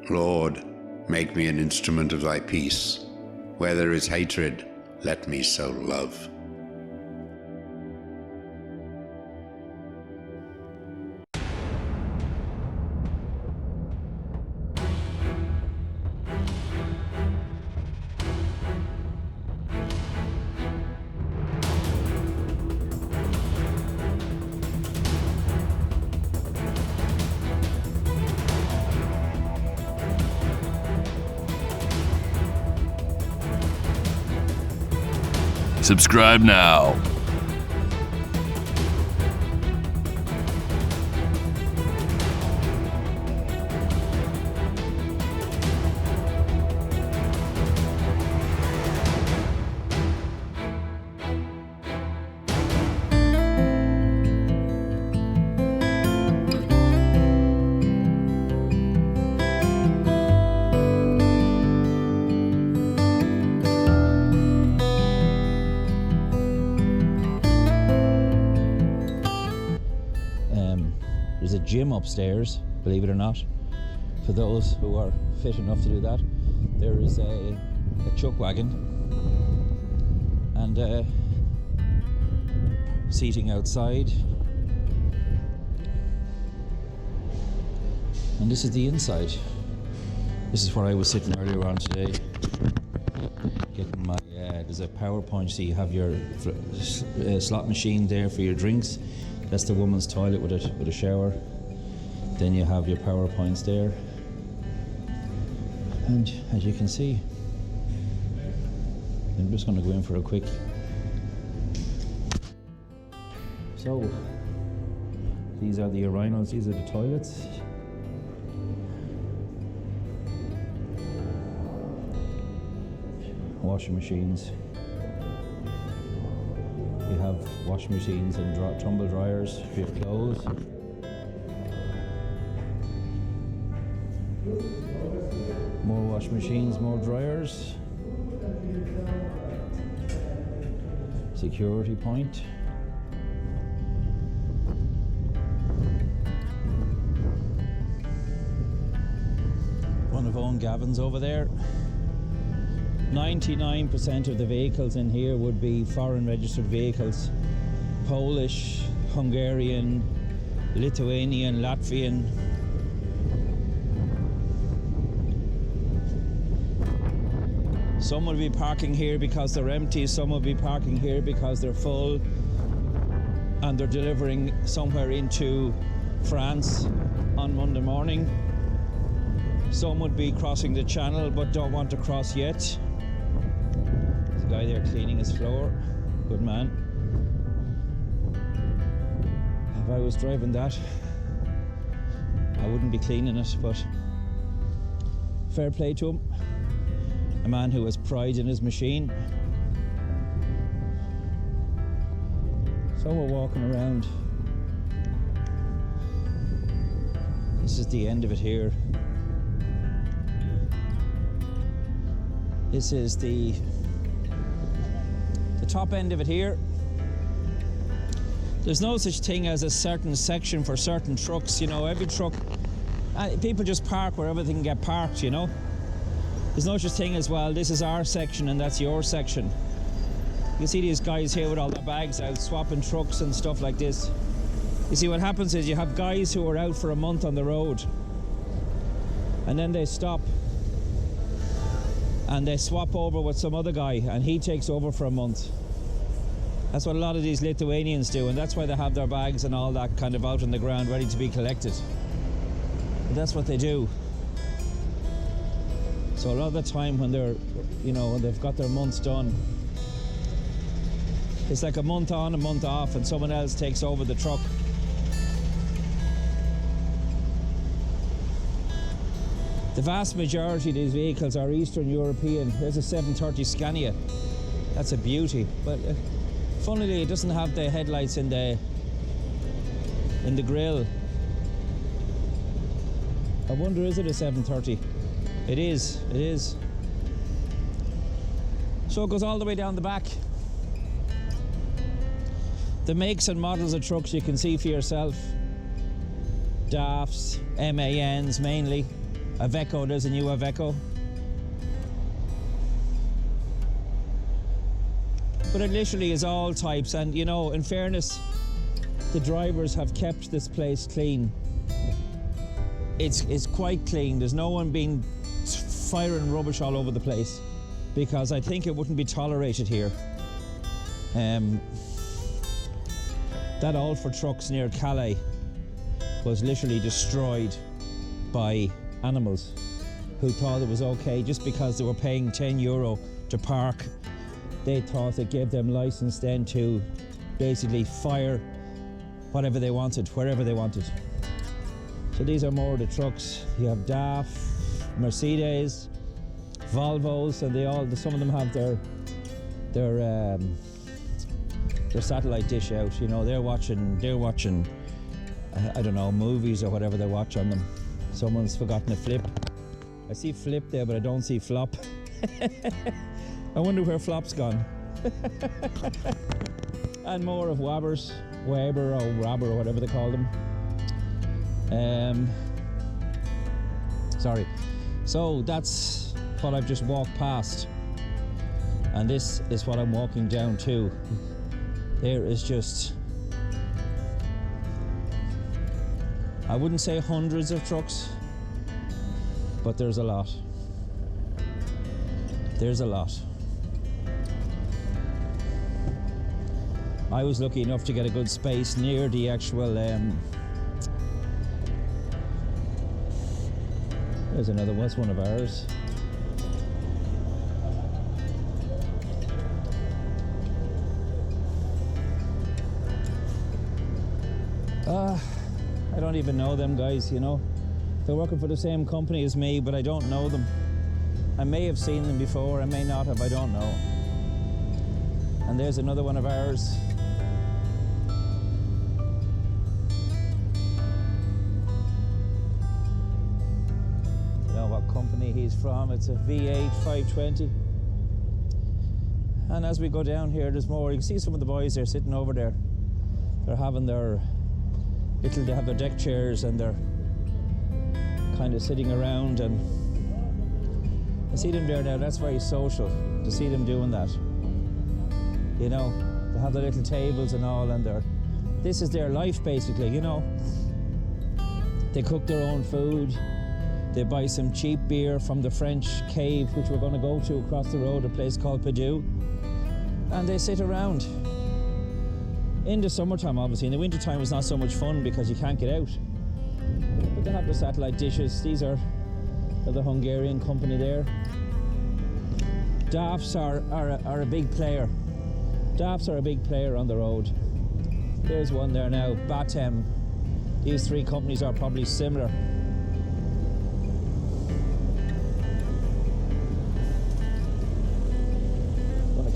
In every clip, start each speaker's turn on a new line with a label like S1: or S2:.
S1: Lord, make me an instrument of thy peace. Where there is hatred, let me sow love.
S2: Subscribe now.
S3: There's a gym upstairs, believe it or not, for those who are fit enough to do that. There is a chuck wagon and seating outside. And this is the inside. This is where I was sitting earlier on today, getting my, there's a power punch, so you have your slot machine there for your drinks. That's the woman's toilet with a shower. Then you have your power points there. And as you can see, I'm just going to go in for a quick. So, these are the urinals, these are the toilets. Washing machines. You have washing machines and tumble dryers for your clothes. More washing machines, more dryers. Security point. One of Owen Gavin's over there. 99% of the vehicles in here would be foreign registered vehicles. Polish, Hungarian, Lithuanian, Latvian. Some will be parking here because they're empty, some will be parking here because they're full and they're delivering somewhere into France on Monday morning. Some would be crossing the channel but don't want to cross yet. Guy there cleaning his floor, good man. If I was driving that, I wouldn't be cleaning it, but fair play to him. A man who has pride in his machine. So we're walking around. This is the end of it here. This is the top end of it here. There's no such thing as a certain section for certain trucks, you know. Every truck, people just park wherever they can get parked, you know. There's no such thing as, well, this is our section and that's your section. You can see these guys here with all their bags out swapping trucks and stuff like this. You see, what happens is you have guys who are out for a month on the road and then they stop and they swap over with some other guy and he takes over for a month. That's what a lot of these Lithuanians do, and that's why they have their bags and all that kind of out on the ground ready to be collected. But that's what they do. So a lot of the time when they're, you know, when they've got their months done, it's like a month on, a month off, and someone else takes over the truck. The vast majority of these vehicles are Eastern European. There's a 730 Scania. That's a beauty. But funnily, it doesn't have the headlights in the grille. I wonder, is it a 730? It is, it is. So it goes all the way down the back. The makes and models of trucks you can see for yourself. DAFs, MANs mainly. Iveco, there's a new Iveco. But it literally is all types, and you know, in fairness, the drivers have kept this place clean. It's quite clean. There's no one being firing rubbish all over the place, because I think it wouldn't be tolerated here. That Alford Trucks near Calais was literally destroyed by animals who thought it was okay just because they were paying €10 to park. They thought it gave them license then to basically fire whatever they wanted, wherever they wanted. So these are more of the trucks. You have DAF, Mercedes, Volvos, and some of them have their satellite dish out. You know, they're watching I don't know, movies or whatever they watch on them. Someone's forgotten a flip. I see flip there, but I don't see flop. I wonder where flop's gone. And more of Weber or Robber or whatever they call them. Sorry. So that's what I've just walked past, and this is what I'm walking down to. There is just, I wouldn't say hundreds of trucks, but there's a lot. There's a lot. I was lucky enough to get a good space near the actual there's another one, that's one of ours. I don't even know them guys, you know. They're working for the same company as me, but I don't know them. I may have seen them before, I may not have, I don't know. And there's another one of ours. Company he's from. It's a V8 520. And as we go down here, there's more. You can see some of the boys there sitting over there. They're having their they have their deck chairs and they're kind of sitting around, and I see them there now. That's very social to see them doing that. You know, they have their little tables and all, and this is their life basically, you know. They cook their own food. They buy some cheap beer from the French cave, which we're going to go to across the road, a place called Pidou. And they sit around. In the summertime, obviously. In the wintertime, it's not so much fun because you can't get out. But they have the satellite dishes. These are the Hungarian company there. DAFs are a big player. DAFs are a big player on the road. There's one there now, Batem. These three companies are probably similar.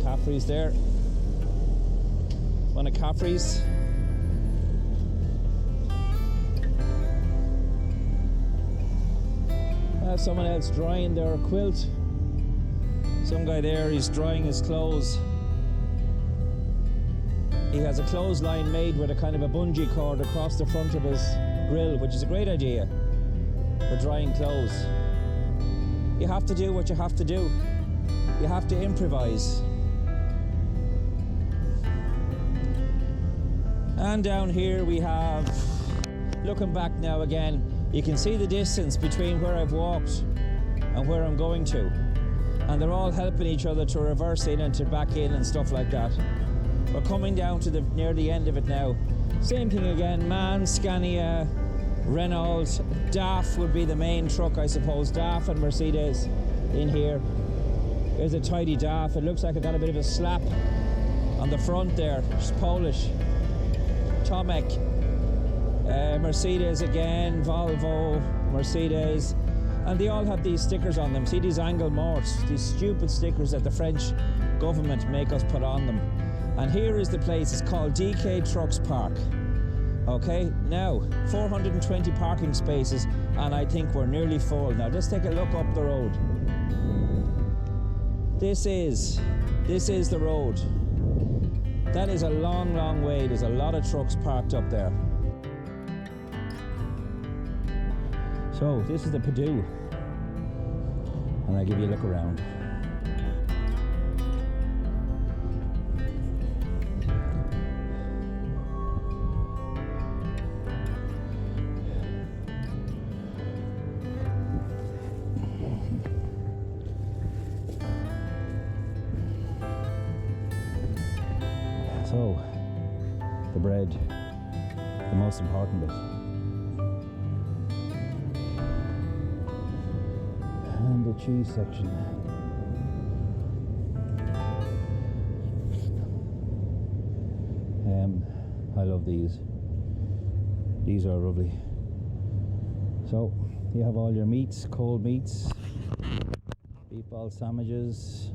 S3: Caffrey's there. One of Caffrey's. Someone else drying their quilt. Some guy there, he's drying his clothes. He has a clothesline made with a kind of a bungee cord across the front of his grill, which is a great idea for drying clothes. You have to do what you have to do. You have to improvise. And down here we have, looking back now again, you can see the distance between where I've walked and where I'm going to. And they're all helping each other to reverse in and to back in and stuff like that. We're coming down to near the end of it now. Same thing again, MAN, Scania, Renault, DAF would be the main truck, I suppose. DAF and Mercedes in here. There's a tidy DAF. It looks like it got a bit of a slap on the front there. It's Polish. Tomek, Mercedes again, Volvo, Mercedes, and they all have these stickers on them. See these angle morts, these stupid stickers that the French government make us put on them. And here is the place, it's called DK Trucks Park. Okay, now 420 parking spaces, and I think we're nearly full. Now just take a look up the road. This is the road. That is a long, long way. There's a lot of trucks parked up there. So this is the Pidou. and I'll give you a look around. So, the bread, the most important bit. And the cheese section. I love these. These are lovely. So, you have all your meats, cold meats, beef ball sandwiches.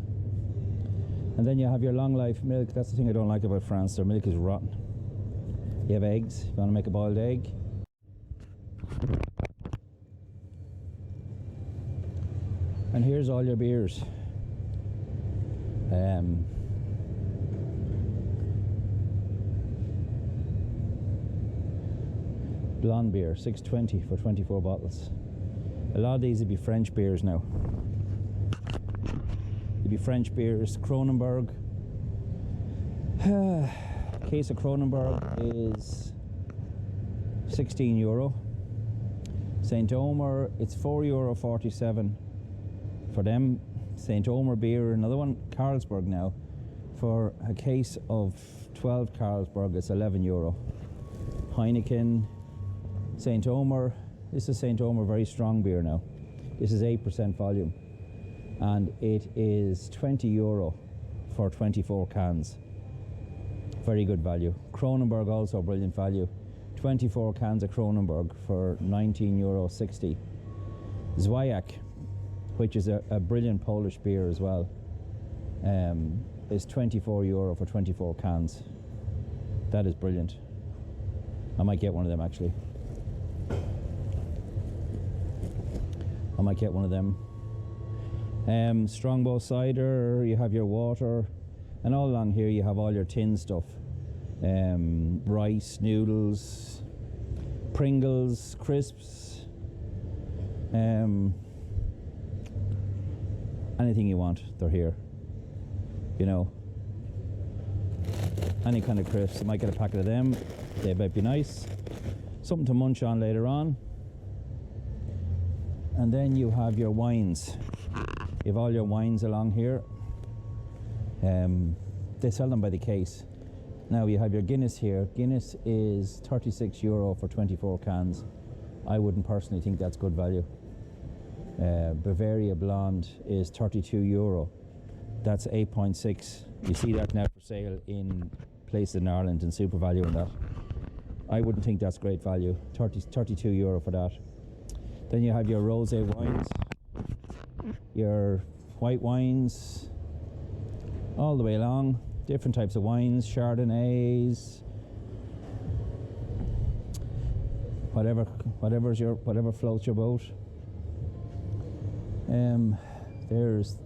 S3: And then you have your long life milk. That's the thing I don't like about France. Their milk is rotten. You have eggs. You want to make a boiled egg. And here's all your beers. Blonde beer, $6.20 for 24 bottles. A lot of these would be French beers now. Be French beers. Kronenbourg. Case of Kronenbourg is €16. St. Omer, it's €4.47 for them. St. Omer beer, another one, Carlsberg now. For a case of 12 Carlsberg, it's €11. Heineken, St. Omer, this is St. Omer, very strong beer now. This is 8% volume. And it is €20 for 24 cans. Very good value. Kronenbourg also brilliant value. 24 cans of Kronenbourg for €19.60. Zwayak, which is a brilliant Polish beer as well, is €24 for 24 cans. That is brilliant. I might get one of them actually. I might get one of them. Strongbow cider, you have your water, and all along here you have all your tin stuff. Rice, noodles, Pringles, crisps, anything you want, they're here. You know, any kind of crisps. You might get a packet of them, they might be nice. Something to munch on later on. And then you have your wines. You have all your wines along here. They sell them by the case. Now you have your Guinness here. Guinness is €36 for 24 cans. I wouldn't personally think that's good value. Bavaria Blonde is €32. That's 8.6. You see that now for sale in places in Ireland in Super Value and that. I wouldn't think that's great value. €32 for that. Then you have your rosé wines, your white wines, all the way along. Different types of wines, Chardonnays, whatever floats your boat. There's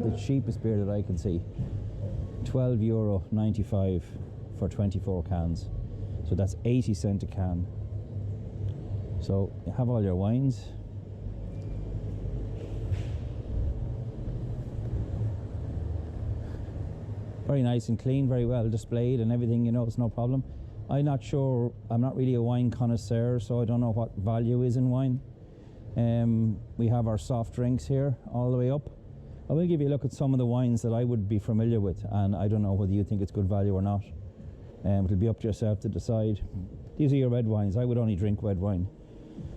S3: the cheapest beer that I can see, €12.95 for 24 cans. So that's 80 cents a can. So you have all your wines. Very nice and clean, very well displayed and everything, you know, it's no problem. I'm not sure, I'm not really a wine connoisseur, so I don't know what value is in wine. We have our soft drinks here all the way up. I will give you a look at some of the wines that I would be familiar with, and I don't know whether you think it's good value or not. It'll be up to yourself to decide. These are your red wines. I would only drink red wine.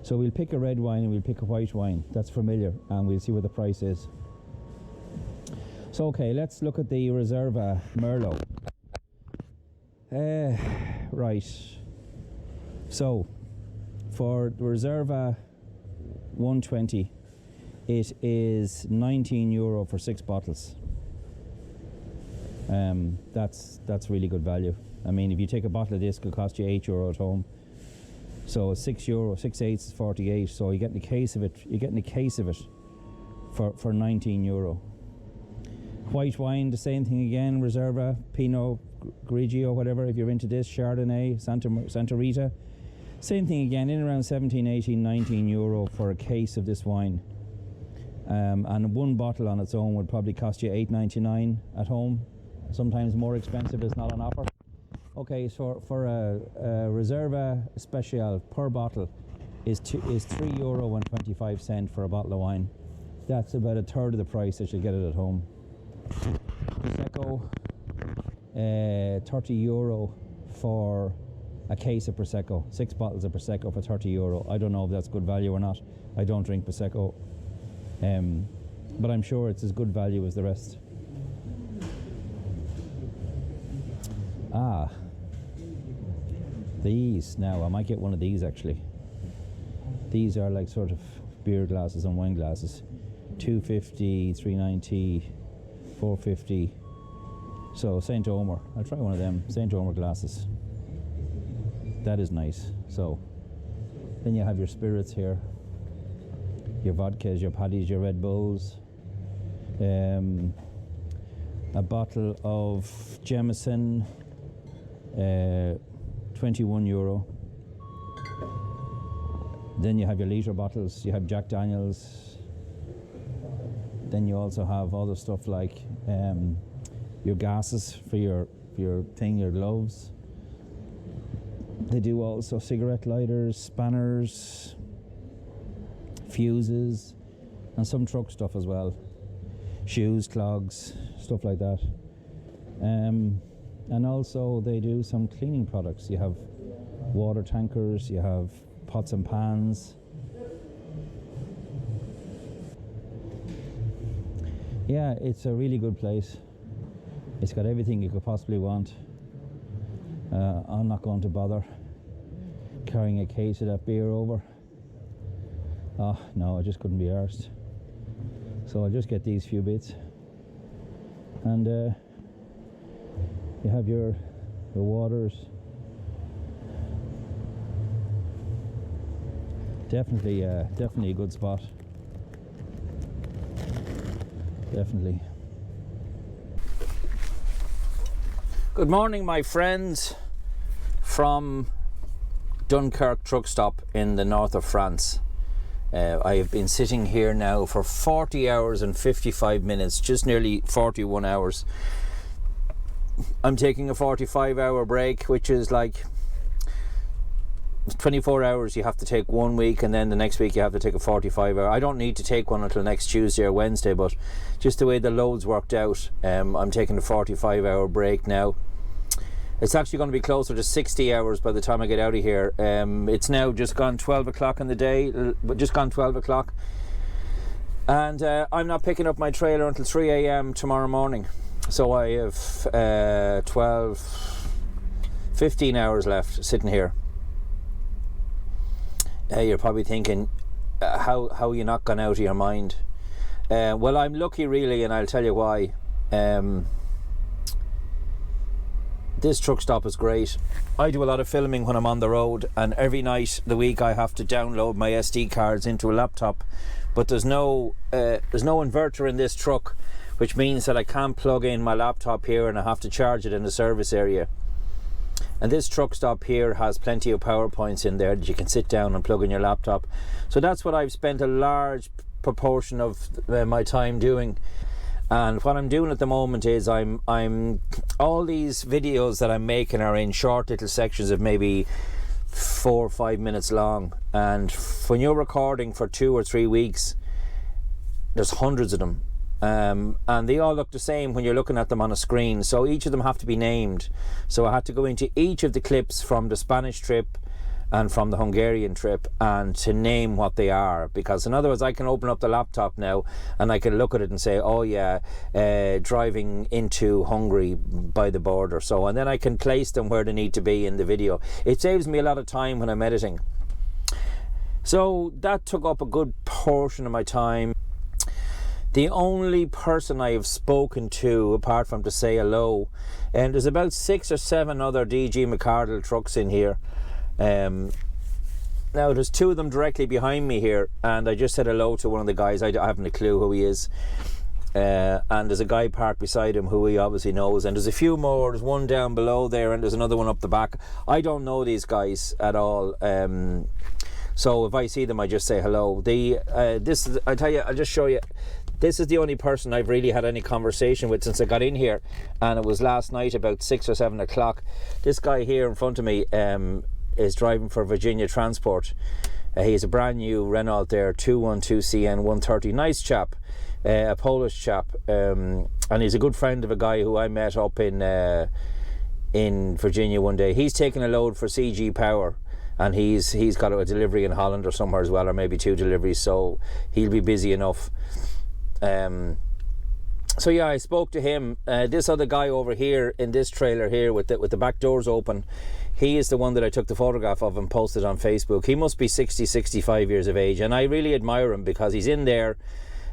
S3: So we'll pick a red wine and we'll pick a white wine that's familiar, and we'll see what the price is. So okay, let's look at the Reserva Merlot. Right. So for the Reserva 120, it is €19 for 6 bottles. That's really good value. I mean, if you take a bottle of this, it could cost you €8 at home. So €6, 6 eighths is 48. So you're getting a case of it. You're getting a case of it for €19. White wine, the same thing again. Reserva, Pinot Grigio, whatever. If you're into this, Chardonnay, Santa Rita, same thing again. In around €17, €18, €19 for a case of this wine. and one bottle on its own would probably cost you $8.99 at home, sometimes more expensive. It's not on offer. Okay, so for a Reserva Special per bottle is €3.25 for a bottle of wine. That's about a third of the price that you'll get it at home. Prosecco, €30 for a case of Prosecco, 6 bottles of Prosecco for €30. I don't know if that's good value or not. I don't drink Prosecco, but I'm sure it's as good value as the rest. These now, I might get one of these actually. These are like sort of beer glasses and wine glasses. $2.50, $3.90, $4.50. So St. Omer, I'll try one of them. St. Omer glasses. That is nice. So then you have your spirits here, your vodkas, your paddies, your Red Bulls, a bottle of Jameson, €21. Then you have your litre bottles, you have Jack Daniels. Then you also have other stuff like your gases for your thing, your gloves. They do also cigarette lighters, spanners, fuses, and some truck stuff as well. Shoes, clogs, stuff like that. And also they do some cleaning products. You have water tankers, you have pots and pans. Yeah, it's a really good place. It's got everything you could possibly want. I'm not going to bother carrying a case of that beer over. Oh no, I just couldn't be arsed. So I'll just get these few bits. And you have your waters. Definitely a good spot. Definitely. Good morning, my friends, from Dunkirk truck stop in the north of France. I have been sitting here now for 40 hours and 55 minutes, just nearly 41 hours. I'm taking a 45-hour break, which is like 24 hours you have to take 1 week, and then the next week you have to take a 45-hour. I don't need to take one until next Tuesday or Wednesday, but just the way the loads worked out, I'm taking a 45-hour break now. It's actually going to be closer to 60 hours by the time I get out of here. It's now just gone 12 o'clock in the day, just gone 12 o'clock. And I'm not picking up my trailer until 3 a.m. tomorrow morning. So I have 15 hours left sitting here. You're probably thinking, how are you not gone out of your mind? Well, I'm lucky really, and I'll tell you why. This truck stop is great. I do a lot of filming when I'm on the road, and every night of the week I have to download my SD cards into a laptop, but there's no inverter in this truck, which means that I can't plug in my laptop here, and I have to charge it in the service area. And this truck stop here has plenty of power points in there that you can sit down and plug in your laptop. So that's what I've spent a large proportion of my time doing. And what I'm doing at the moment is I'm all these videos that I'm making are in short little sections of maybe 4 or 5 minutes long. And when you're recording for 2 or 3 weeks, there's hundreds of them. And they all look the same when you're looking at them on a screen, so each of them have to be named. So I had to go into each of the clips from the Spanish trip and from the Hungarian trip and to name what they are, because in other words I can open up the laptop now and I can look at it and say, oh yeah, driving into Hungary by the border, so, and then I can place them where they need to be in the video. It saves me a lot of time when I'm editing. So that took up a good portion of my time. The only person I have spoken to, apart from to say hello, and there's about 6 or 7 other DG McArdle trucks in here. Now there's 2 of them directly behind me here, and I just said hello to one of the guys. I haven't a clue who he is. And there's a guy parked beside him who he obviously knows, and there's a few more. There's one down below there, and there's another one up the back. I don't know these guys at all. So if I see them, I just say hello. This is, I tell you, I'll just show you. This is the only person I've really had any conversation with since I got in here, and it was last night about 6 or 7 o'clock. This guy here in front of me is driving for Virginia Transport. He's a brand new Renault there, 212CN 130. Nice chap, a Polish chap, and he's a good friend of a guy who I met up in Virginia one day. He's taking a load for CG Power, and he's got a delivery in Holland or somewhere as well, or maybe 2 deliveries, so he'll be busy enough. So yeah, I spoke to him. This other guy over here in this trailer here with the back doors open, he is the one that I took the photograph of and posted on Facebook. He must be 65 years of age, and I really admire him because he's in there,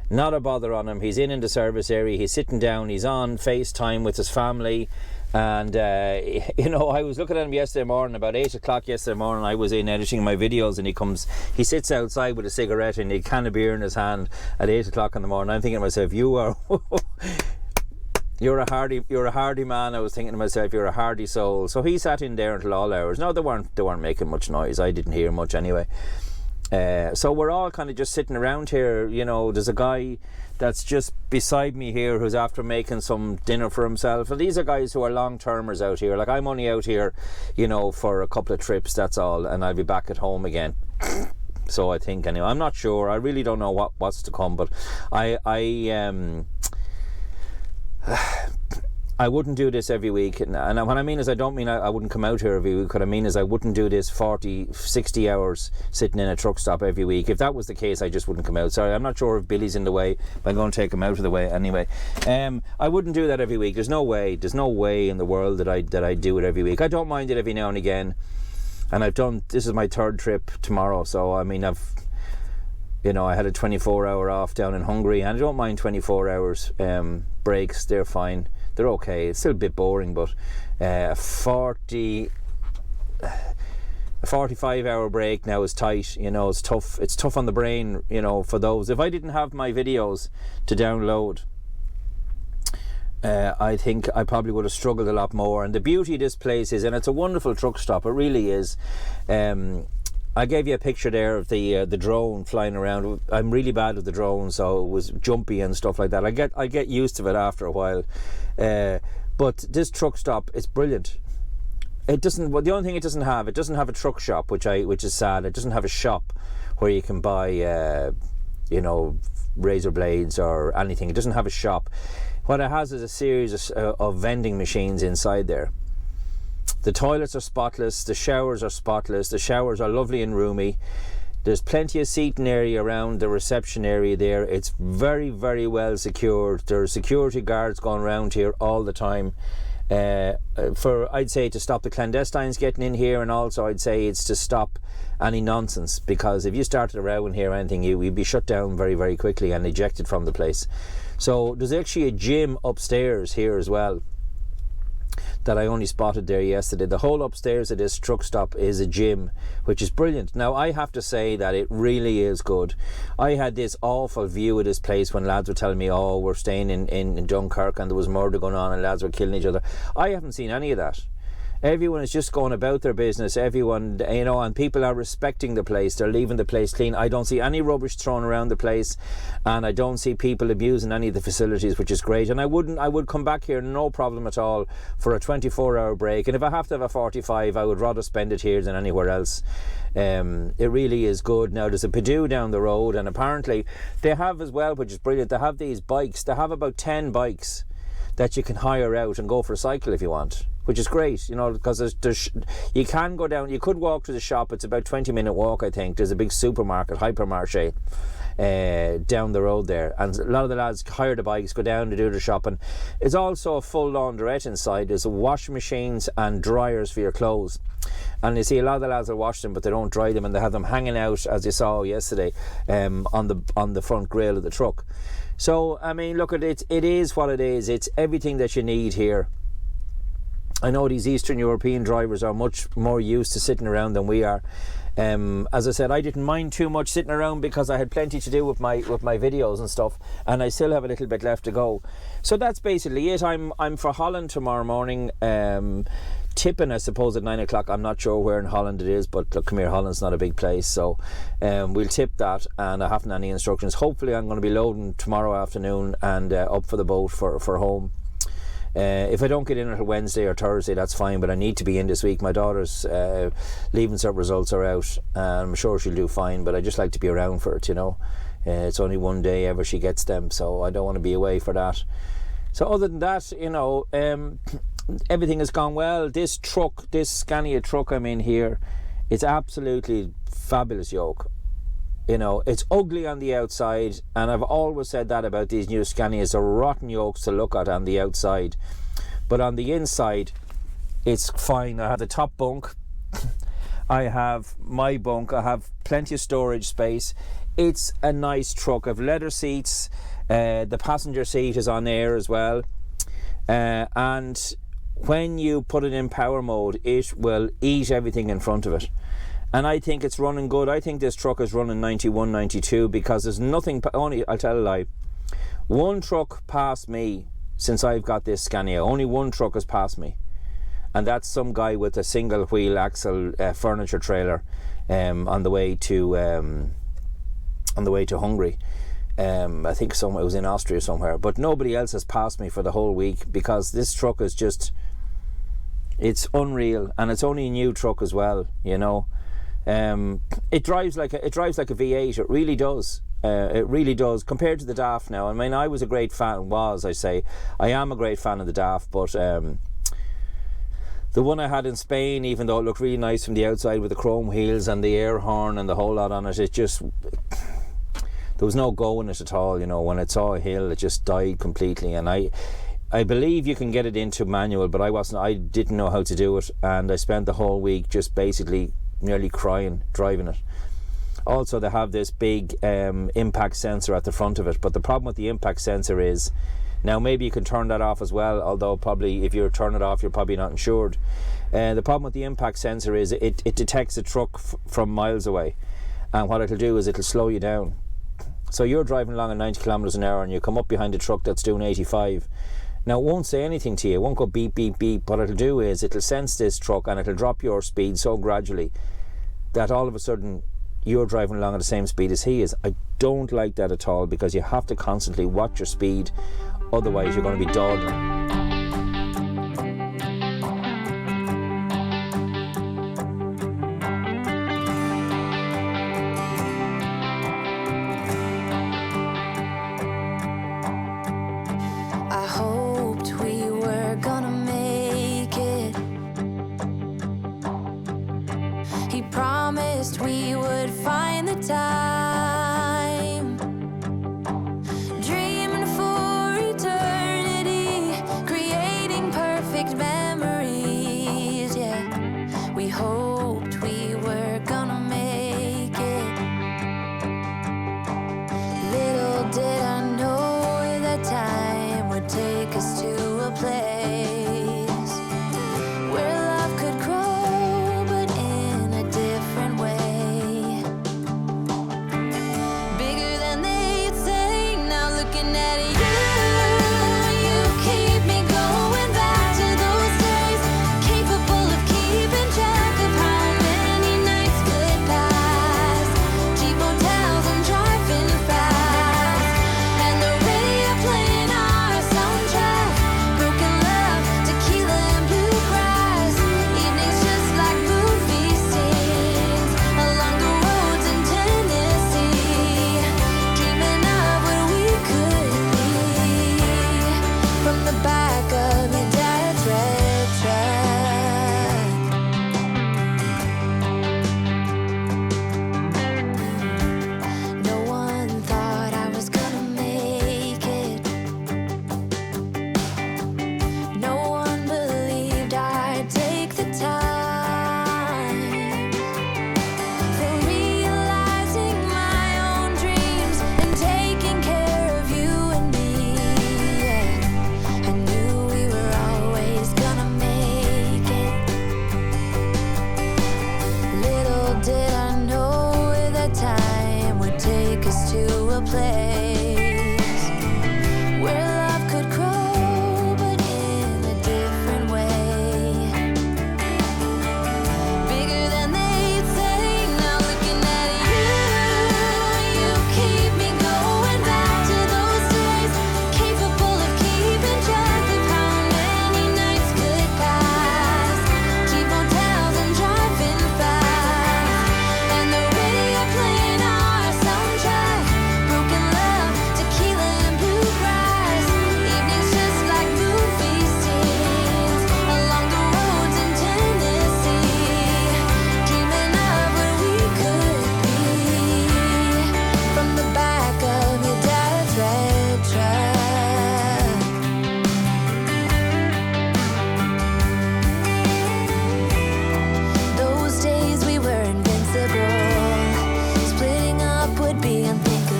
S3: not a bother on him. He's in the service area, he's sitting down, he's on FaceTime with his family. And you know, I was looking at him yesterday morning, about 8 o'clock yesterday morning. I was in editing my videos, and he sits outside with a cigarette and a can of beer in his hand at 8 o'clock in the morning. I'm thinking to myself, you're a hardy man. I was thinking to myself, you're a hardy soul. So he sat in there until all hours. No, they weren't making much noise. I didn't hear much anyway. So we're all kind of just sitting around here. You know, there's a guy that's just beside me here who's after making some dinner for himself, and these are guys who are long-termers out here. Like, I'm only out here, you know, for a couple of trips, that's all, and I'll be back at home again. So I think, anyway, I'm not sure. I really don't know what's to come, but I wouldn't do this every week, and what I mean is, I don't mean I wouldn't come out here every week. What I mean is, I wouldn't do this 40-60 hours sitting in a truck stop every week. If that was the case, I just wouldn't come out. Sorry, I'm not sure if Billy's in the way, but I'm going to take him out of the way anyway. I wouldn't do that every week. There's no way in the world that I do it every week. I don't mind it every now and again, and this is my 3rd trip tomorrow, so I mean, I had a 24-hour off down in Hungary, and I don't mind 24 hours breaks. They're fine. They're okay. It's still a bit boring, but a 45-hour break now is tight. You know, it's tough. It's tough on the brain, you know, for those. If I didn't have my videos to download, I think I probably would have struggled a lot more. And the beauty of this place is, and it's a wonderful truck stop, it really is. I gave you a picture there of the drone flying around. I'm really bad with the drone, so it was jumpy and stuff like that. I get used to it after a while. But this truck stop, it's brilliant. It doesn't. Well, the only thing it doesn't have a truck shop, which is sad. It doesn't have a shop where you can buy, razor blades or anything. It doesn't have a shop. What it has is a series of vending machines inside there. The toilets are spotless, the showers are spotless, the showers are lovely and roomy. There's plenty of seating area around the reception area there. It's very, very well secured. There are security guards going around here all the time. I'd say to stop the clandestines getting in here, and also I'd say it's to stop any nonsense, because if you started a row in here or anything, you'd be shut down very, very quickly and ejected from the place. So there's actually a gym upstairs here as well that I only spotted there yesterday. The whole upstairs of this truck stop is a gym, which is brilliant. Now, I have to say that it really is good. I had this awful view of this place when lads were telling me, oh, we're staying in Dunkirk and there was murder going on and lads were killing each other. I haven't seen any of that. Everyone is just going about their business. Everyone, and people are respecting the place. They're leaving the place clean. I don't see any rubbish thrown around the place, and I don't see people abusing any of the facilities, which is great. And I would come back here no problem at all for a 24-hour break. And if I have to have a 45, I would rather spend it here than anywhere else. It really is good. Now, there's a Purdue down the road, and apparently they have as well, which is brilliant. They have these bikes. They have about 10 bikes that you can hire out and go for a cycle if you want, which is great, because you can go down, you could walk to the shop. It's about 20-minute walk, I think. There's a big supermarket, hypermarché, down the road there, and a lot of the lads hire the bikes, go down to do the shopping. It's also a full laundrette inside. There's washing machines and dryers for your clothes, and you see a lot of the lads are washing them, but they don't dry them, and they have them hanging out, as you saw yesterday, on the front grille of the truck. So I mean, look at it. It is what it is. It's everything that you need here. I know these Eastern European drivers are much more used to sitting around than we are. As I said, I didn't mind too much sitting around because I had plenty to do with my videos and stuff, and I still have a little bit left to go. So that's basically it. I'm for Holland tomorrow morning, tipping I suppose at 9 o'clock. I'm not sure where in Holland it is, but look, come here, Holland's not a big place, so we'll tip that, and I haven't any instructions. Hopefully I'm going to be loading tomorrow afternoon and up for the boat for home. If I don't get in until Wednesday or Thursday, that's fine, but I need to be in this week. My daughter's leaving cert results are out, and I'm sure she'll do fine, but I just like to be around for it, you know. It's only one day ever she gets them, so I don't want to be away for that. So other than that, you know, everything has gone well. This Scania truck I'm in here, it's absolutely fabulous yoke. You know, it's ugly on the outside, and I've always said that about these new Scanias. They're rotten yokes to look at on the outside, but on the inside it's fine. I have the top bunk, I have my bunk, I have plenty of storage space. It's a nice truck. I've leather seats, the passenger seat is on air as well, and when you put it in power mode, it will eat everything in front of it. And I think it's running good. I think this truck is running 91, 92 because there's nothing, only, I'll tell a lie, one truck passed me since I've got this Scania. Only one truck has passed me, and that's some guy with a single wheel axle furniture trailer on the way to Hungary. I think it was in Austria somewhere, but nobody else has passed me for the whole week because this truck is just, it's unreal, and it's only a new truck as well, you know. It drives like a V8. It really does. It really does, compared to the DAF now. I mean, I was a great fan, I am a great fan of the DAF, but the one I had in Spain, even though it looked really nice from the outside with the chrome wheels and the air horn and the whole lot on it, it just, there was no go in it at all, you know. When it saw a hill, it just died completely. And I believe you can get it into manual, but I didn't know how to do it, and I spent the whole week just basically nearly crying driving it. Also, they have this big impact sensor at the front of it, but the problem with the impact sensor is, now maybe you can turn that off as well, although probably if you turn it off you're probably not insured. The problem with the impact sensor is it detects a truck from miles away, and what it'll do is it'll slow you down. So you're driving along at 90 kilometers an hour and you come up behind a truck that's doing 85. Now, it won't say anything to you, it won't go beep, beep, beep. What it'll do is it'll sense this truck and it'll drop your speed so gradually that all of a sudden you're driving along at the same speed as he is. I don't like that at all, because you have to constantly watch your speed, otherwise you're going to be dawdling.
S2: We would find the time, dreaming for eternity, to a place where love could grow, but in a different way. Bigger than they'd say. Now looking at you keep me going back to those days, capable of keeping track of how many nights could pass. Cheap motels and driving fast, and the radio playing our soundtrack. Broken love, tequila and bluegrass. Evenings just like movie scenes along the roads in Tennessee. Dreaming of what we could be from the back of your dad's red truck. Those days we were invincible. Splitting up would be unthinkable.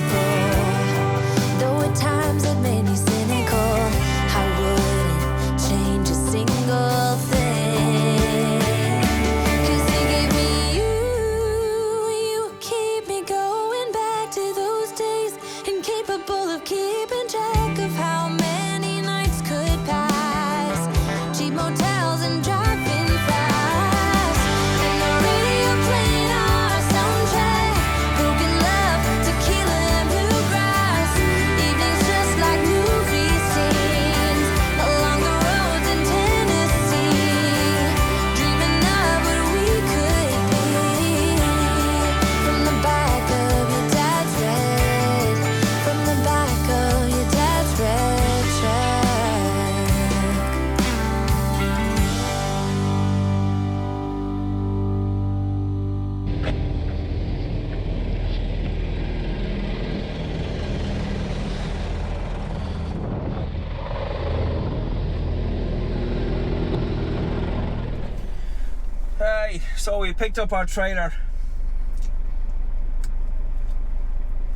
S2: Though at times it made me cynical, I wouldn't change a single thing. 'Cause you gave me you keep me going back to those days, incapable of keeping track of how many nights could pass. Cheap motels and driving fast, and the radio playing our soundtrack. Broken love, tequila and bluegrass. Evenings just like movie scenes along the roads in Tennessee. Dreaming of what we could be from the back of your dad's red, from the back of your dad's red truck.
S3: Hey, so we picked up our trailer.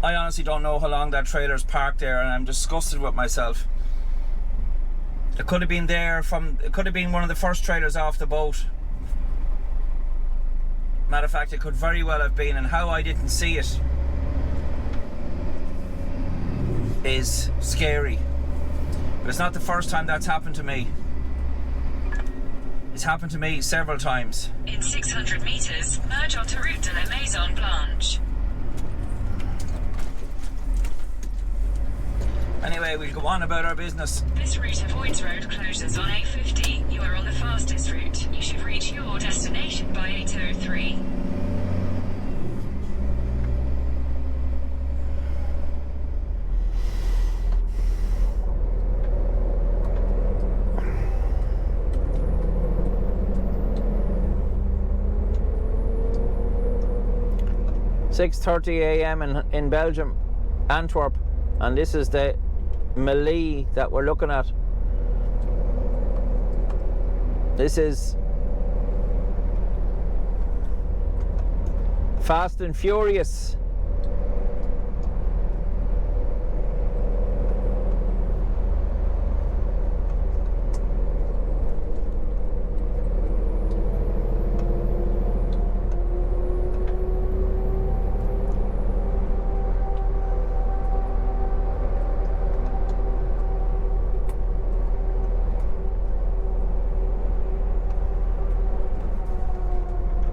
S3: I honestly don't know how long that trailer's parked there, and I'm disgusted with myself. It could have been there it could have been one of the first trailers off the boat. Matter of fact, it could very well have been, and how I didn't see it is scary. But it's not the first time that's happened to me. It's happened to me several times.
S4: In 600 meters, merge onto Route de la Maison Blanche.
S3: Anyway, we'll go on about our business.
S4: This route avoids road closures on 8:50. You are on the fastest route. You should reach your destination by 8:03.
S3: .30 a.m. in Belgium, Antwerp, and this is the melee that we're looking at. This is Fast and Furious.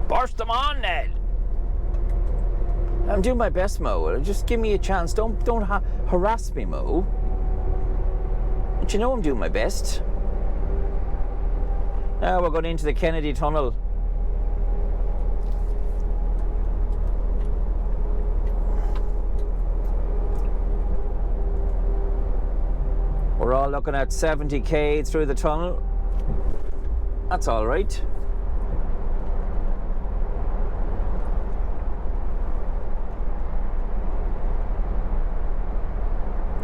S3: Burst them on, Ned. I'm doing my best, Mo. Just give me a chance. Don't harass me, Mo. But you know I'm doing my best. Now we're going into the Kennedy Tunnel. We're all looking at 70k through the tunnel. That's all right.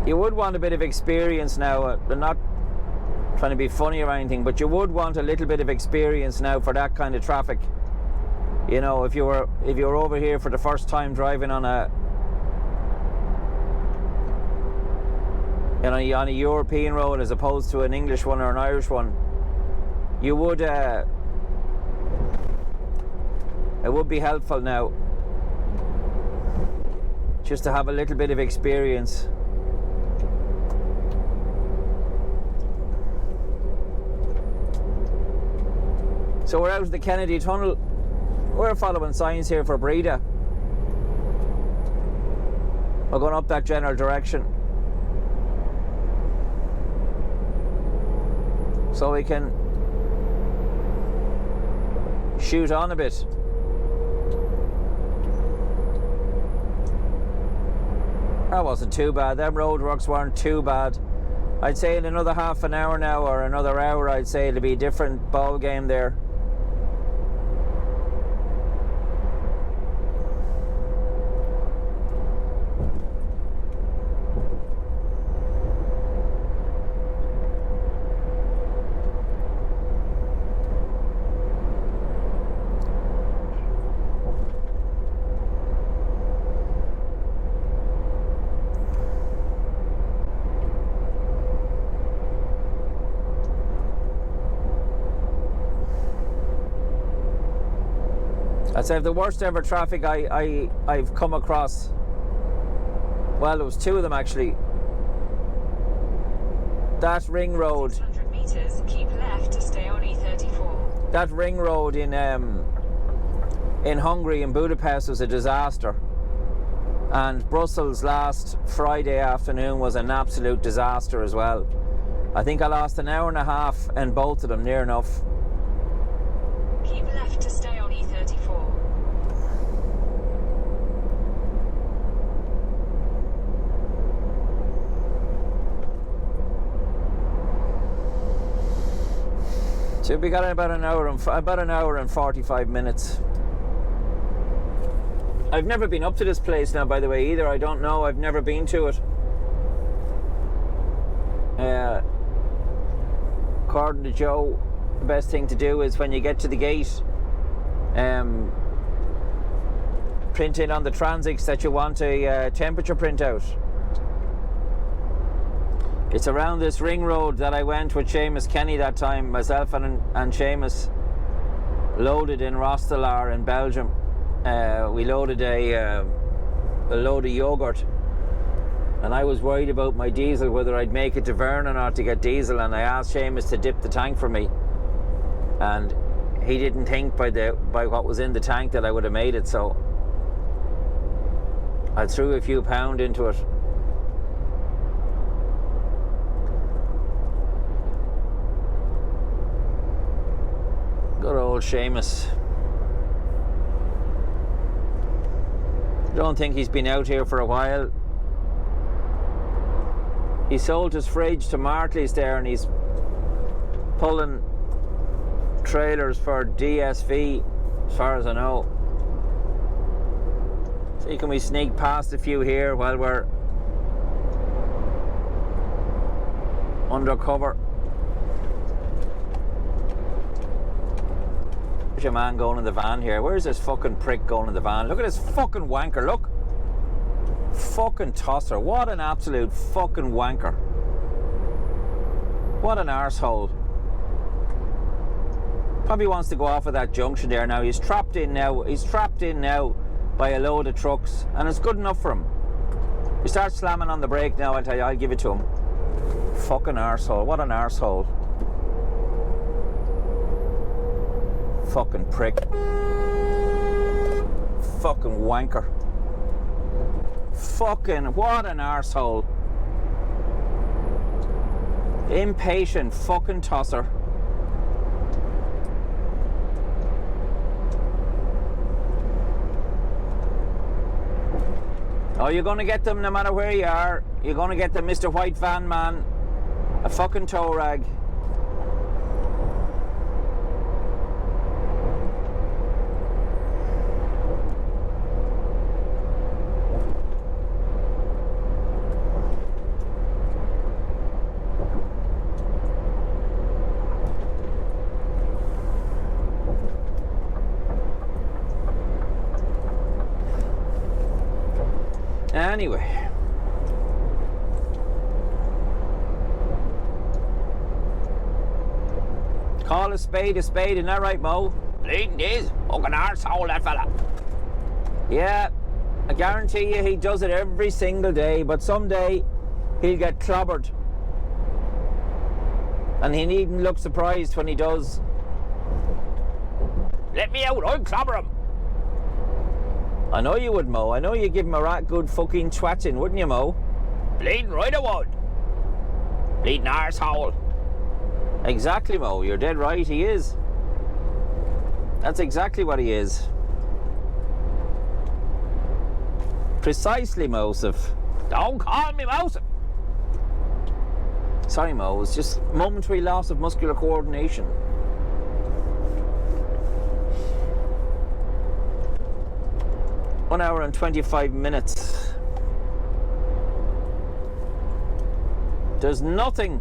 S3: You would want a bit of experience now. They're not trying to be funny or anything, but you would want a little bit of experience now for that kind of traffic. You know, if you were over here for the first time driving on a European road as opposed to an English one or an Irish one, you would it would be helpful now. just to have a little bit of experience. So we're out of the Kennedy Tunnel. We're following signs here for Breda. We're going up that general direction, so we can shoot on a bit. That wasn't too bad. Them roadworks weren't too bad. I'd say in another half an hour now, or another hour, I'd say it'll be a different ball game there. I'd say the worst ever traffic I've come across. Well, there was two of them actually. That ring road.
S4: 600 meters, keep left to stay on E34.
S3: That ring road in Hungary, in Budapest, was a disaster. And Brussels last Friday afternoon was an absolute disaster as well. I think I lost an hour and a half in both of them, near enough.
S4: Keep left to stay on E34.
S3: So we got about an hour and 45 minutes. I've never been up to this place now, by the way, either. I don't know. I've never been to it. According to Joe, the best thing to do is when you get to the gate, print in on the transits that you want a temperature printout. It's around this ring road that I went with Seamus Kenny that time. Myself and Seamus loaded in Rostelar in Belgium. We loaded a load of yogurt, and I was worried about my diesel, whether I'd make it to Vern or not to get diesel, and I asked Seamus to dip the tank for me, and he didn't think by what was in the tank that I would have made it, so I threw a few pound into it. Good old Seamus. Don't think he's been out here for a while. He sold his fridge to Martley's there, and he's pulling trailers for DSV, as far as I know. See, can we sneak past a few here while we're undercover? There's a man going in the van here. Where's this fucking prick going in the van? Look at this fucking wanker, look. Fucking tosser. What an absolute fucking wanker. What an arsehole. Probably wants to go off of that junction there now. He's trapped in now. He's trapped in now by a load of trucks, and it's good enough for him. He starts slamming on the brake now, I'll tell you, I'll give it to him. Fucking arsehole. What an arsehole. Fucking prick. Fucking wanker. Fucking what an arsehole. Impatient fucking tosser. Oh, you're gonna get them no matter where you are. You're gonna get them, Mr. White Van Man. A fucking tow rag. Anyway, call a spade, isn't that right, Mo? Bleeding is fucking arsehole, that fella. Yeah, I guarantee you he does it every single day, but someday he'll get clobbered. And he needn't look surprised when he does. Let me out, I'll clobber him. I know you would, Mo. I know you'd give him a right good fucking twatting, wouldn't you, Mo? Bleeding right I would. Bleeding arsehole. Exactly, Mo. You're dead right, he is. That's exactly what he is. Precisely, Mosef. Don't call me Mosef. Sorry, Mo. It's just momentary loss of muscular coordination. One hour and 25 minutes. There's nothing.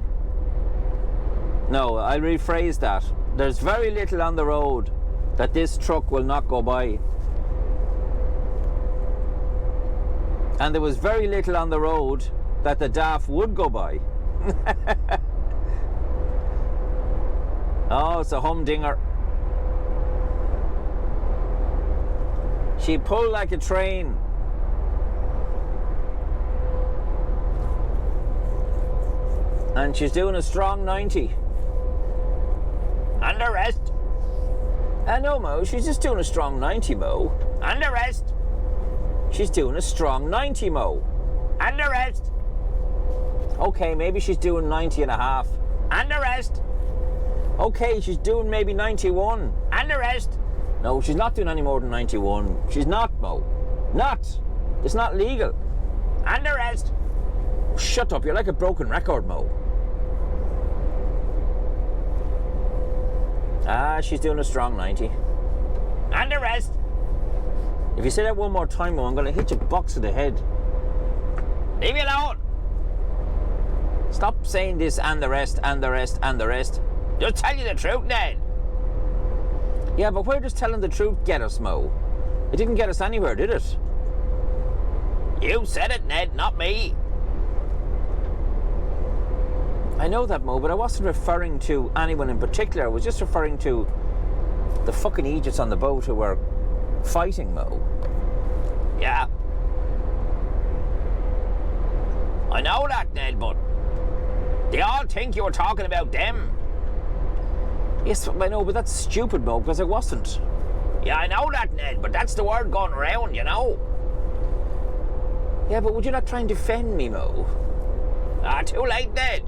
S3: No, I'll rephrase that. There's very little on the road that this truck will not go by. And there was very little on the road that the DAF would go by. Oh, it's a humdinger. She pulled like a train. And she's doing a strong 90. Under arrest. No, Mo, she's just doing a strong 90, Mo. Under arrest. She's doing a strong 90, Mo. Under arrest. Okay, maybe she's doing 90 and a half. Under arrest. Okay, she's doing maybe 91. Under arrest. No, she's not doing any more than 91. She's not, Mo. Not. It's not legal. Under arrest. Shut up, you're like a broken record, Mo. She's doing a strong 90. Under arrest. If you say that one more time, Mo, I'm going to hit you box to the head. Leave me alone. Stop saying this and the rest, and the rest, and the rest. Just tell you the truth, Ned. Yeah, but where does telling the truth get us, Mo? It didn't get us anywhere, did it? You said it, Ned, not me. I know that, Mo, but I wasn't referring to anyone in particular. I was just referring to the fucking idiots on the boat who were fighting, Mo. Yeah. I know that, Ned, but they all think you were talking about them. Yes, I know, but that's stupid, Mo, because I wasn't. Yeah, I know that, Ned, but that's the word going around, you know. Yeah, but would you not try and defend me, Mo? Too late, Ned.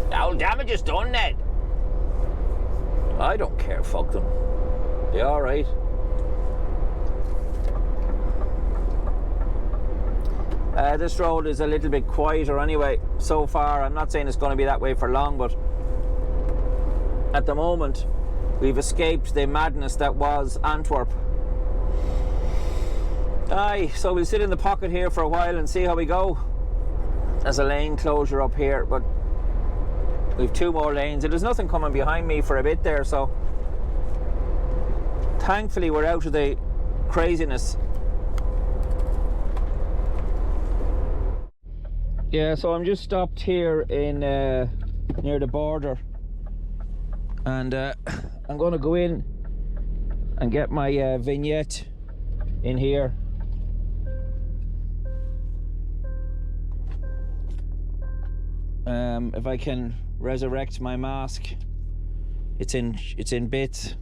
S3: The whole damage is done, Ned. I don't care, fuck them. They're alright. This road is a little bit quieter anyway, so far. I'm not saying it's going to be that way for long, but at the moment, we've escaped the madness that was Antwerp. Aye, so we'll sit in the pocket here for a while and see how we go. There's a lane closure up here, but we've two more lanes, and there's nothing coming behind me for a bit there, so thankfully we're out of the craziness. Yeah, so I'm just stopped here in near the border, and I'm going to go in and get my vignette in here. If I can resurrect my mask, it's in bits.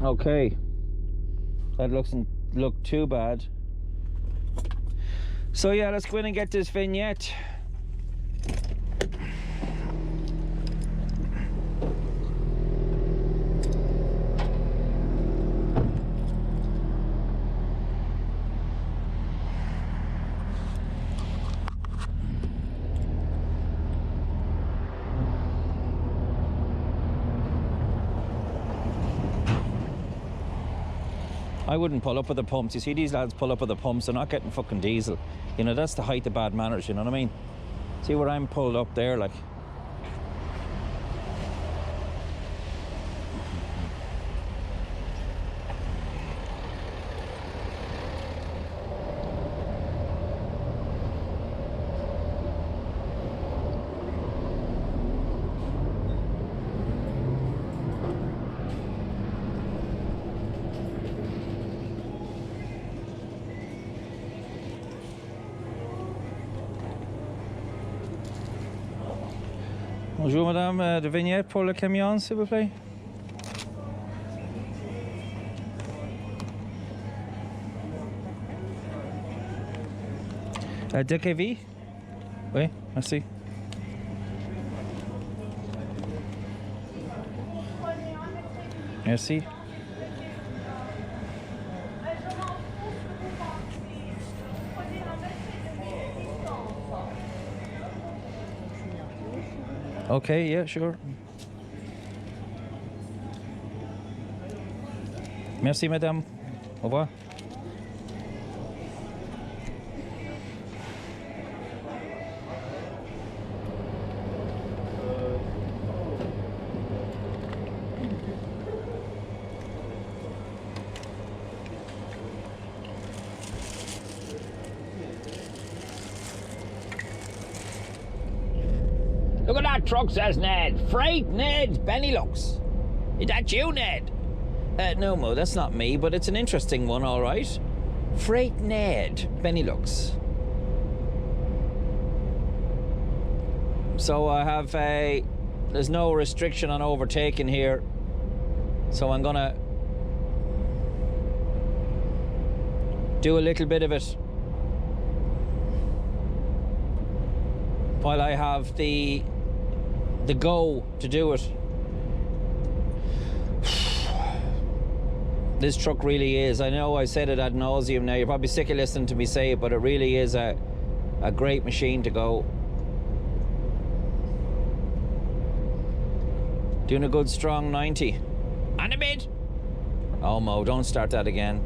S3: Okay, that doesn't look too bad. So yeah, let's go in and get this vignette. I wouldn't pull up at the pumps. You see these lads pull up at the pumps, they're not getting fucking diesel. You know, that's the height of bad manners, you know what I mean? See where I'm pulled up there, like. Bonjour madame, de vignette pour le camion s'il vous plaît. Deux kV? Oui, merci. Merci. Okay, yeah, sure. Merci, madame. Au revoir.
S5: Look at that truck, says Ned. Freight Ned, Benelux. Is that you, Ned?
S3: No, Mo, that's not me, but it's an interesting one, all right. Freight Ned, Benelux. So I have there's no restriction on overtaking here. So I'm gonna do a little bit of it while I have the go to do it. This truck really is, I know I said it ad nauseum now, you're probably sick of listening to me say it, but it really is a great machine to go. Doing a good strong 90.
S5: And a bit.
S3: Oh Mo, don't start that again.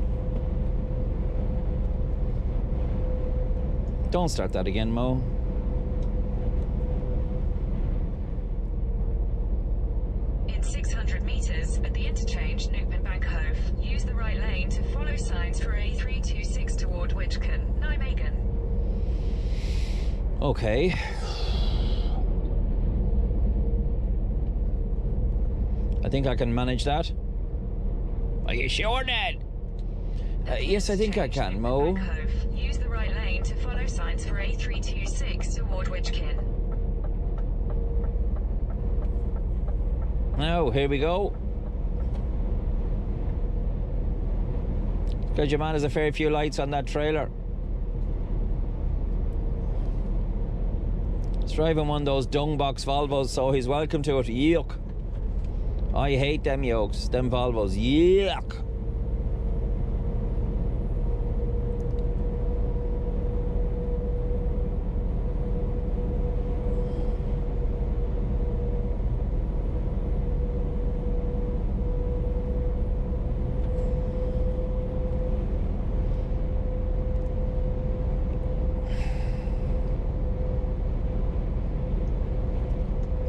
S3: Don't start that again, Mo.
S4: In 600 metres at the interchange, Newton-Bankhof, use the right lane to follow signs for A326 toward Witchcombe, Nijmegen.
S3: Okay. I think I can manage that.
S5: Are you sure, Ned?
S3: Yes, I think I can, Mo.
S4: Backhof, use the right lane to follow signs for A326 toward Witchcombe.
S3: Now, here we go. Good, your man has a fair few lights on that trailer. He's driving one of those dung box Volvos, so he's welcome to it. Yuck. I hate them yokes, them Volvos. Yuck.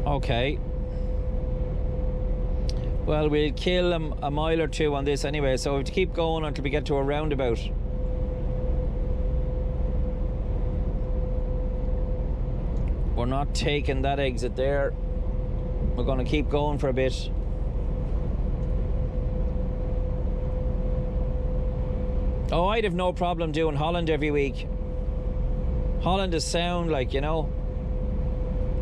S3: Okay. Well, we'll kill a mile or two on this anyway, so we have to keep going until we get to a roundabout. We're not taking that exit there. We're going to keep going for a bit. Oh, I'd have no problem doing Holland every week. Holland is sound, like, you know.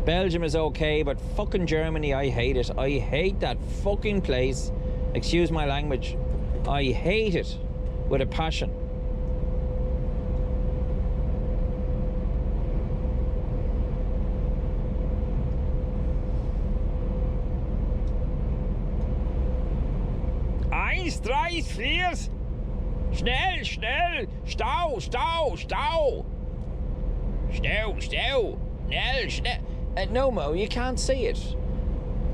S3: Belgium is okay, but fucking Germany, I hate it. I hate that fucking place. Excuse my language. I hate it with a passion.
S5: Eins, drei, vier. Schnell, schnell. Stau, stau, stau. Stau, stau. Schnell, schnell.
S3: No, Mo, you can't see it.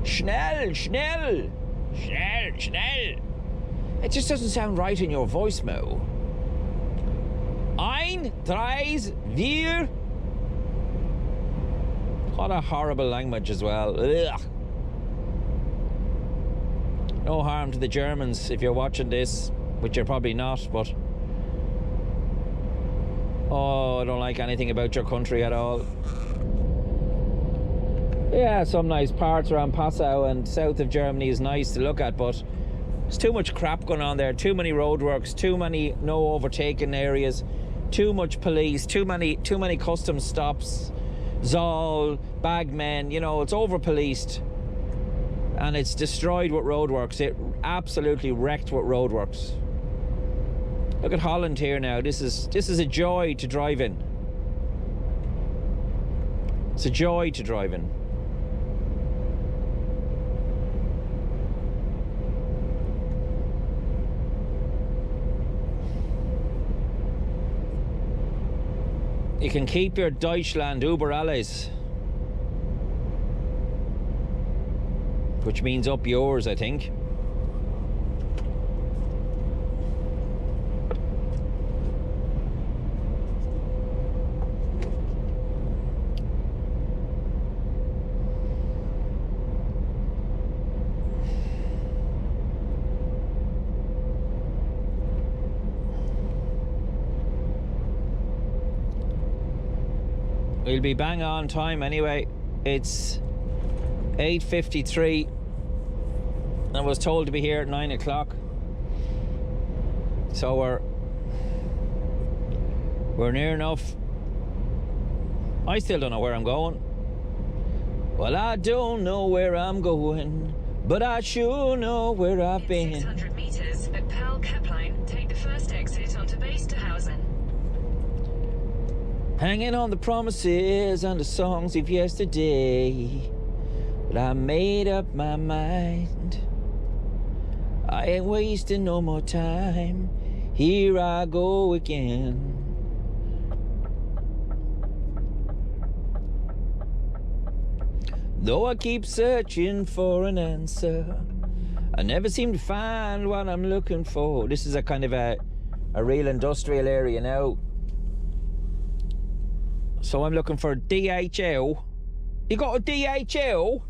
S5: Schnell, schnell. Schnell, schnell. It just doesn't sound right in your voice, Mo. Ein, drei, vier. What a horrible language as well. Ugh. No harm to the Germans if you're watching this, which you're probably not, but... Oh, I don't like anything about your country at all. Yeah, some nice parts around Passau and south of Germany is nice to look at, but there's too much crap going on there. Too many roadworks, too many no overtaking areas, too much police, too many customs stops, Zoll, bagmen, you know, it's over-policed. And it's destroyed with roadworks. It absolutely wrecked with roadworks. Look at Holland here now. This is a joy to drive in. It's a joy to drive in. You can keep your Deutschland über alles. Which means up yours, I think. We'll be bang on time anyway. It's 8:53. I was told to be here at 9 o'clock. So we're near enough. I still don't know where I'm going. Well, I don't know where I'm going, but I sure know where I've been.
S4: 600 meters at Pal Kepline, take the first exit onto Westerhausen.
S5: Hanging on the promises and the songs of yesterday, but I made up my mind. I ain't wasting no more time. Here I go again. Though I keep searching for an answer, I never seem to find what I'm looking for. This is a kind of a real industrial area now. So I'm looking for DHL. You got a DHL?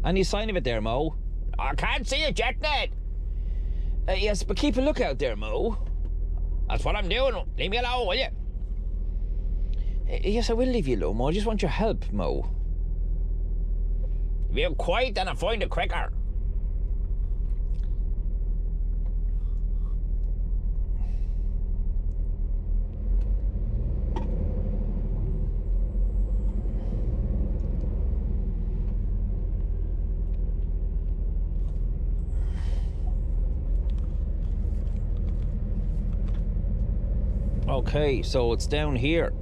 S5: Any sign of it there, Mo? I can't see it yet, Ned. Yes, but keep a lookout there, Mo. That's what I'm doing. Leave me alone, will you? Yes, I will leave you alone, Mo. I just want your help, Mo. If you're quiet, then I'll find it quicker. Okay, so it's down here.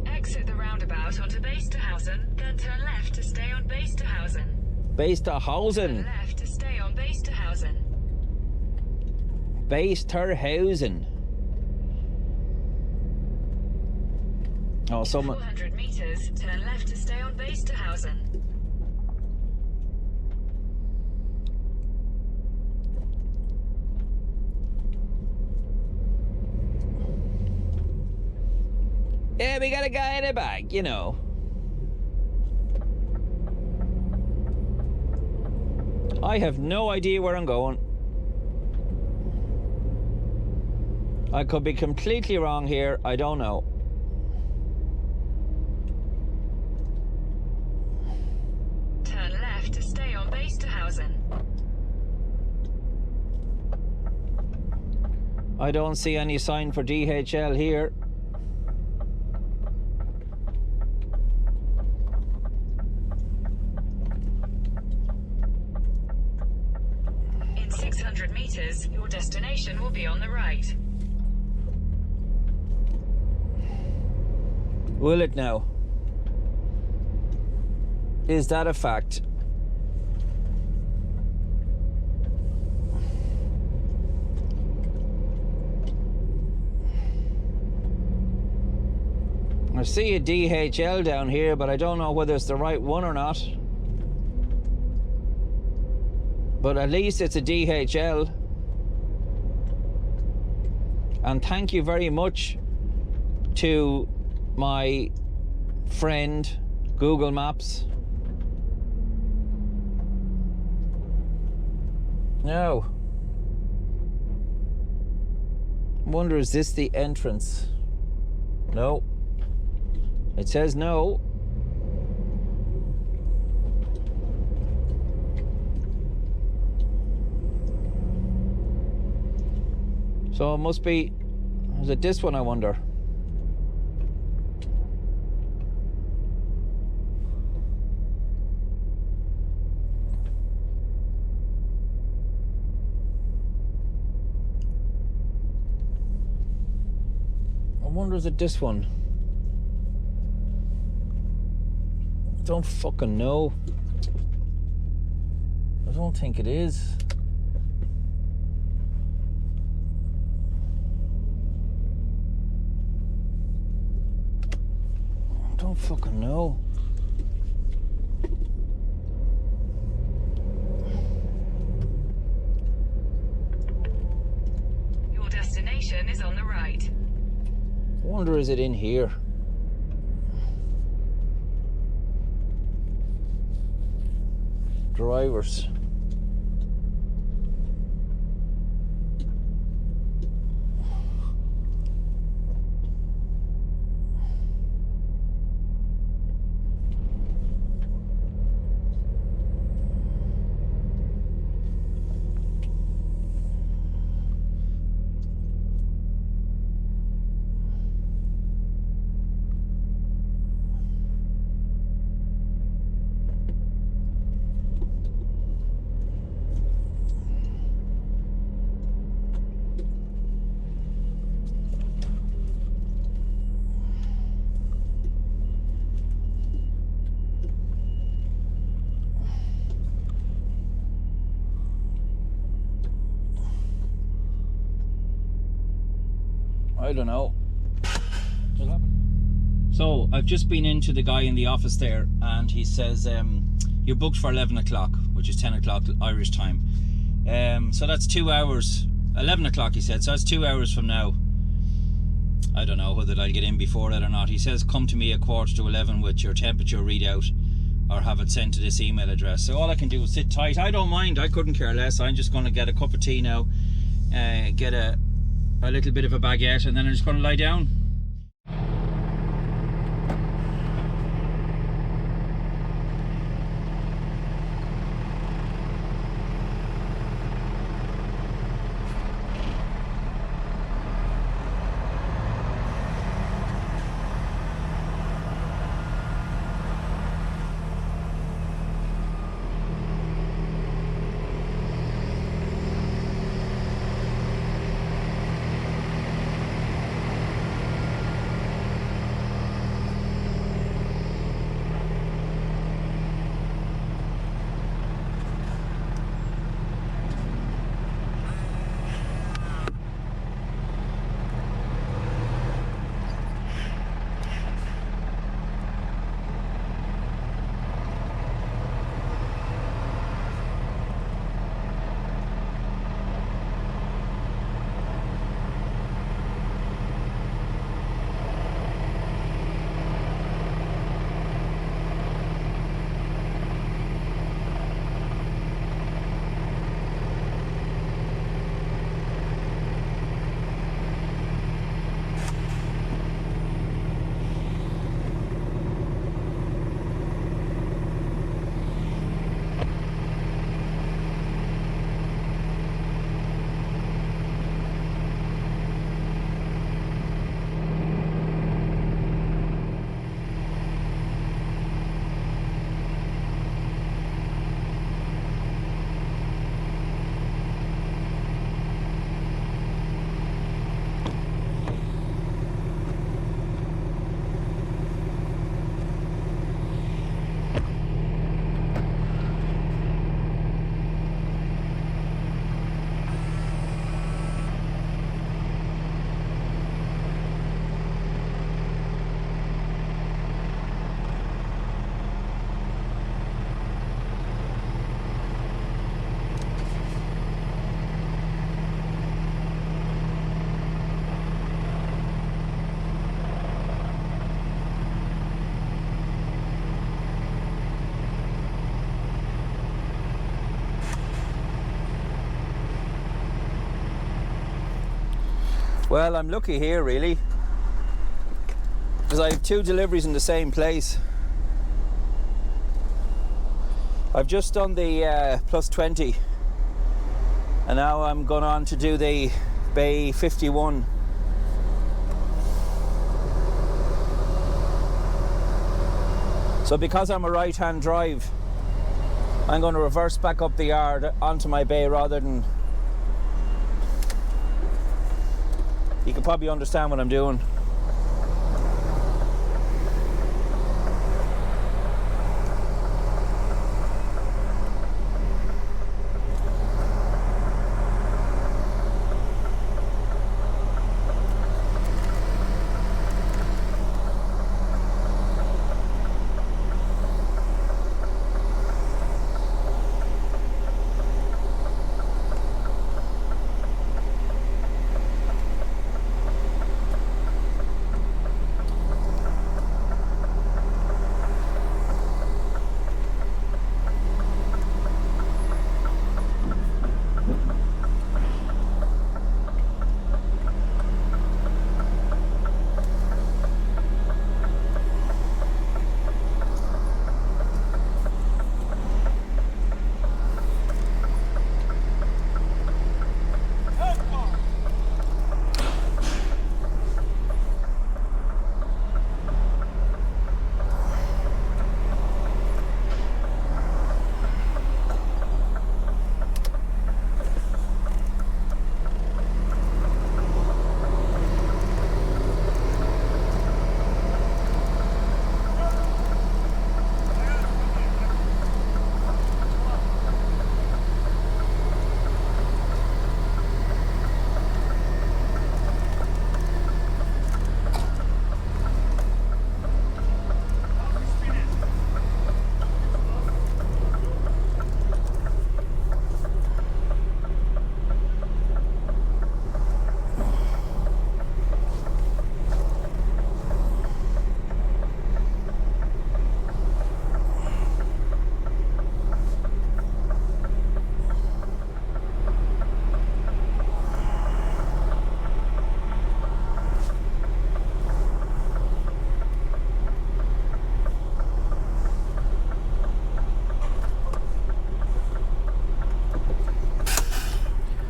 S4: Exit the roundabout onto Westerhausen, then turn left to stay on Westerhausen.
S5: Westerhausen.
S4: Turn left to stay on Westerhausen.
S5: Westerhausen. Oh, someone...
S4: 400 meters, turn left to stay on Westerhausen.
S5: Yeah, we got a guy in the back, you know. I have no idea where I'm going. I could be completely wrong here. I don't know.
S4: Turn left to stay on Westerhausen.
S5: I don't see any sign for DHL here.
S4: In 600 meters, your destination will be on the right.
S5: Will it now? Is that a fact? I see a DHL down here, but I don't know whether it's the right one or not. But at least it's a DHL. And thank you very much to my friend Google Maps. Now, wonder, is this the entrance? No. It says no. So it must be, is it this one, I wonder? I wonder, is it this one? I don't fucking know. I don't think it is. I don't fucking know.
S4: Your destination is on the right.
S5: I wonder, is it in here? Drivers. I don't know. So I've just been into the guy in the office there, and he says you're booked for 11 o'clock, which is 10 o'clock Irish time. So that's 2 hours. 11 o'clock, he said. So that's 2 hours from now. I don't know whether I'll get in before that or not. He says come to me at 11:15 with your temperature readout, or have it sent to this email address. So all I can do is sit tight. I don't mind. I couldn't care less. I'm just going to get a cup of tea now, get a little bit of a baguette, and then I'm just going to lie down. Well, I'm lucky here really, because I have 2 deliveries in the same place. I've just done the plus 20, and now I'm going on to do the Bay 51. So because I'm a right-hand drive, I'm going to reverse back up the yard onto my bay rather than... You can probably understand what I'm doing.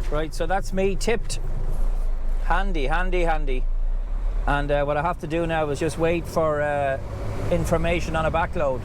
S5: Right, so that's me tipped. Handy, handy, handy. And what I have to do now is just wait for information on a backload.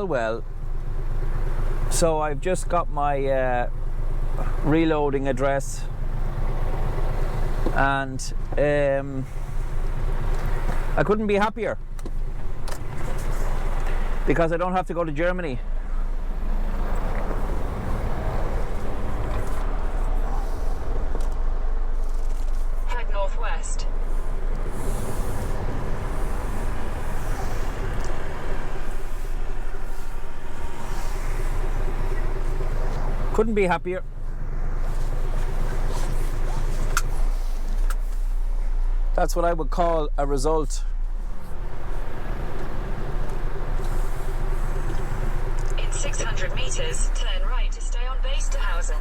S5: Well. So I've just got my reloading address, and I couldn't be happier because I don't have to go to Germany.
S4: Head northwest.
S5: Couldn't be happier. That's what I would call a result.
S4: In 600 meters, turn right to stay on base to Hausen.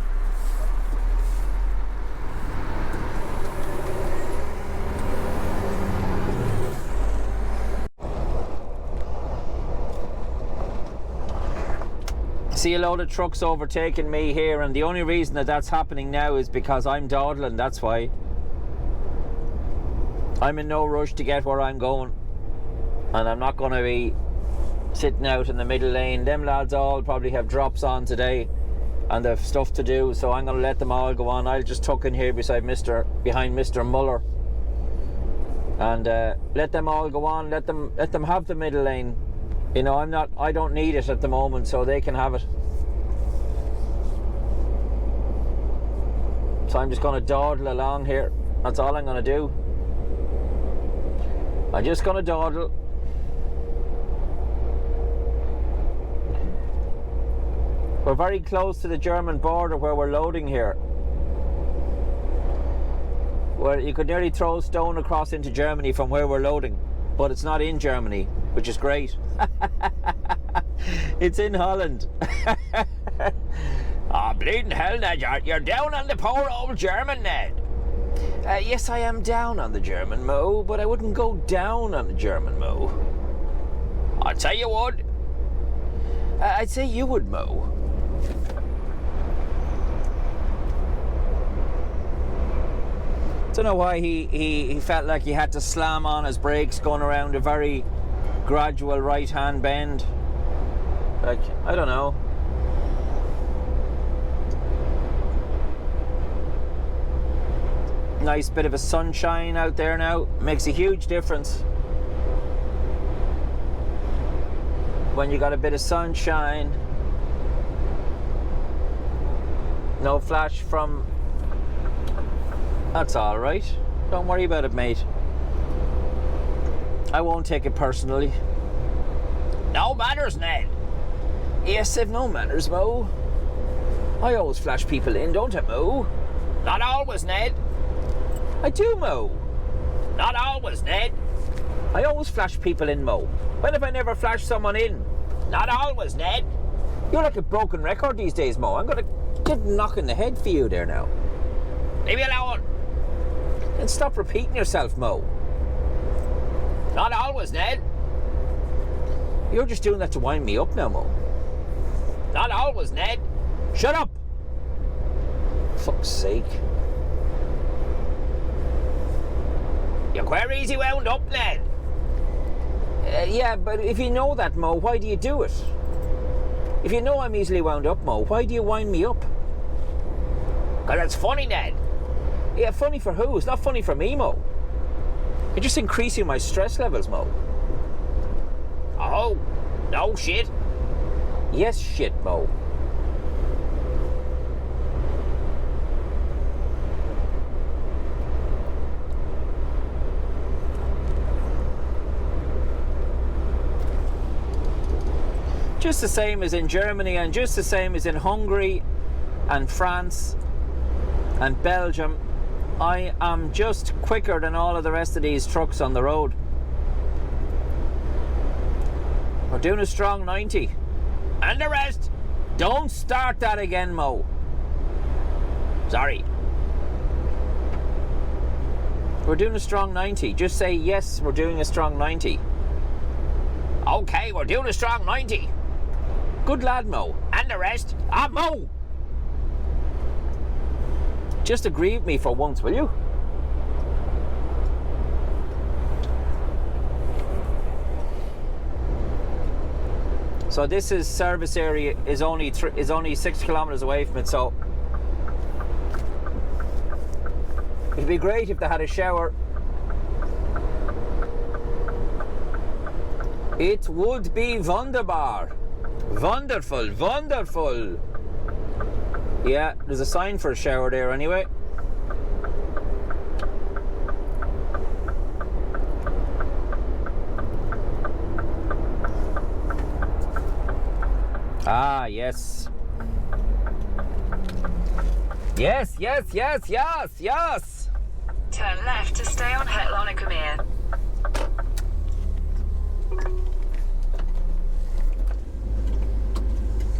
S5: See a load of trucks overtaking me here, and the only reason that that's happening now is because I'm dawdling. That's why. I'm in no rush to get where I'm going, and I'm not going to be sitting out in the middle lane. Them lads all probably have drops on today, and they've stuff to do, so I'm going to let them all go on. I'll just tuck in here behind Mr. Muller, and let them all go on. Let them have the middle lane. You know, I don't need it at the moment, so they can have it. So I'm just going to dawdle along here. That's all I'm going to do. I'm just going to dawdle. We're very close to the German border where we're loading here. Where you could nearly throw a stone across into Germany from where we're loading. But it's not in Germany, which is great. It's in Holland. Ah, bleeding hell, Ned, you're down on the poor old German, Ned. Yes, I am down on the German, Mo, but I wouldn't go down on the German, Mo. I'd say you would. I'd say you would, Mo. Don't know why he felt like he had to slam on his brakes going around a very gradual right-hand bend. Like, I don't know. Nice bit of a sunshine out there now. Makes a huge difference when you got a bit of sunshine. No flash from... That's all right. Don't worry about it, mate. I won't take it personally. No manners, Ned. Yes, they've no manners, Mo. I always flash people in, don't I, Mo? Not always, Ned. I do, Mo. Not always, Ned. I always flash people in, Mo. When have I never flashed someone in? Not always, Ned. You're like a broken record these days, Mo. I'm gonna get a knock in the head for you there now. Leave me alone. And stop repeating yourself, Mo. Not always, Ned. You're just doing that to wind me up now, Mo. Not always, Ned. Shut up. Fuck's sake. You're quite easy wound up, Ned. Yeah, but if you know that, Mo, why do you do it? If you know I'm easily wound up, Mo, why do you wind me up? Because it's funny, Ned. Yeah, funny for who? It's not funny for me, Mo. You're just increasing my stress levels, Mo. Oh, no shit. Yes, shit, Mo. Just the same as in Germany, and just the same as in Hungary and France and Belgium. I am just quicker than all of the rest of these trucks on the road. We're doing a strong 90. And the rest, don't start that again, Mo. Sorry. We're doing a strong 90. Just say yes, we're doing a strong 90. Okay, we're doing a strong 90. Good lad, Mo. And the rest, Mo. Just agree with me for once, will you? So this is service area is only 6 kilometers away from it. So it'd be great if they had a shower. It would be wunderbar, wonderful, wonderful. Yeah, there's a sign for a shower there anyway. Ah, yes. Yes, yes, yes, yes, yes.
S4: Turn left to stay on Hetlonicamere.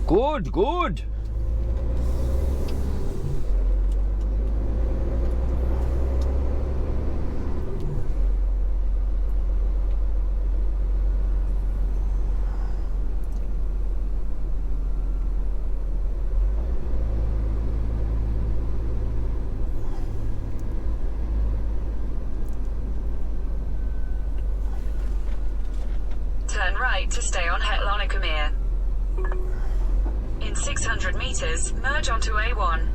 S5: Good, good.
S4: Turn right to stay on Hetlonicamere. In In 600 meters, merge onto A1.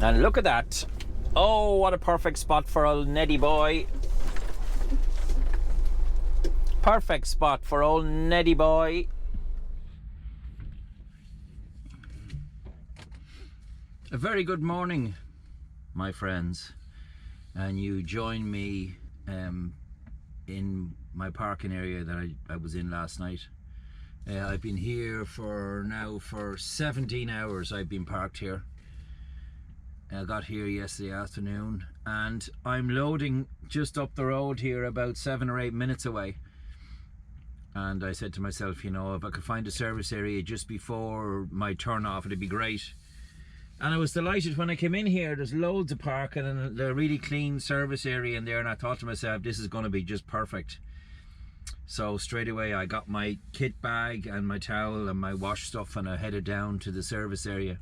S5: And look at that. Oh, what a perfect spot for old Neddy boy. Perfect spot for old Neddy boy. A very good morning, my friends. And you join me in my parking area that I was in last night. I've been here for 17 hours. I've been parked here. I got here yesterday afternoon and I'm loading just up the road here, about 7 or 8 minutes away. And I said to myself, you know, if I could find a service area just before my turn off, it'd be great. And I was delighted when I came in here. There's loads of parking and a really clean service area in there, and I thought to myself, this is going to be just perfect. So straight away I got my kit bag and my towel and my wash stuff, and I headed down to the service area.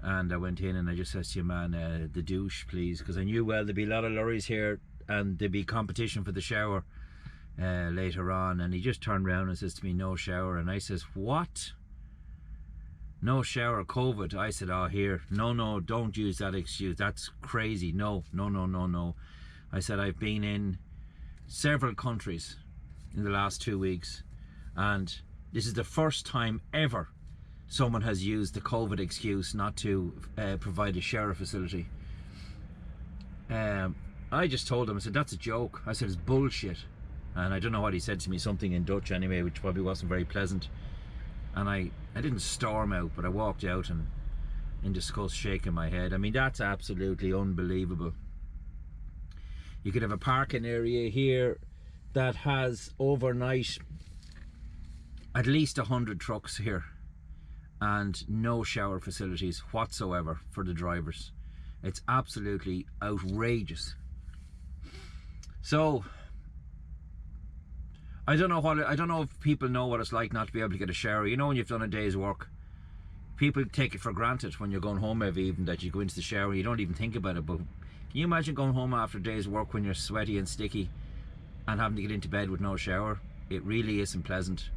S5: And I went in and I just said to you, man, the douche please, because I knew, well, there'd be a lot of lorries here and there'd be competition for the shower later on. And he just turned around and says to me, no shower. And I says, what? No shower, COVID? I said, oh, here, no, don't use that excuse, that's crazy. No. I said, I've been in several countries in the last 2 weeks, and this is the first time ever someone has used the COVID excuse not to provide a shower facility. I just told him, I said, that's a joke. I said, it's bullshit. And I don't know what he said to me, something in Dutch anyway, which probably wasn't very pleasant. And I didn't storm out, but I walked out and in disgust, shaking my head. I mean, that's absolutely unbelievable. You could have a parking area here that has overnight at least 100 trucks here, and no shower facilities whatsoever for the drivers. It's absolutely outrageous. So I don't know if people know what it's like not to be able to get a shower. You know, when you've done a day's work, people take it for granted when you're going home every evening that you go into the shower and you don't even think about it. But can you imagine going home after a day's work when you're sweaty and sticky and having to get into bed with no shower? It really isn't pleasant.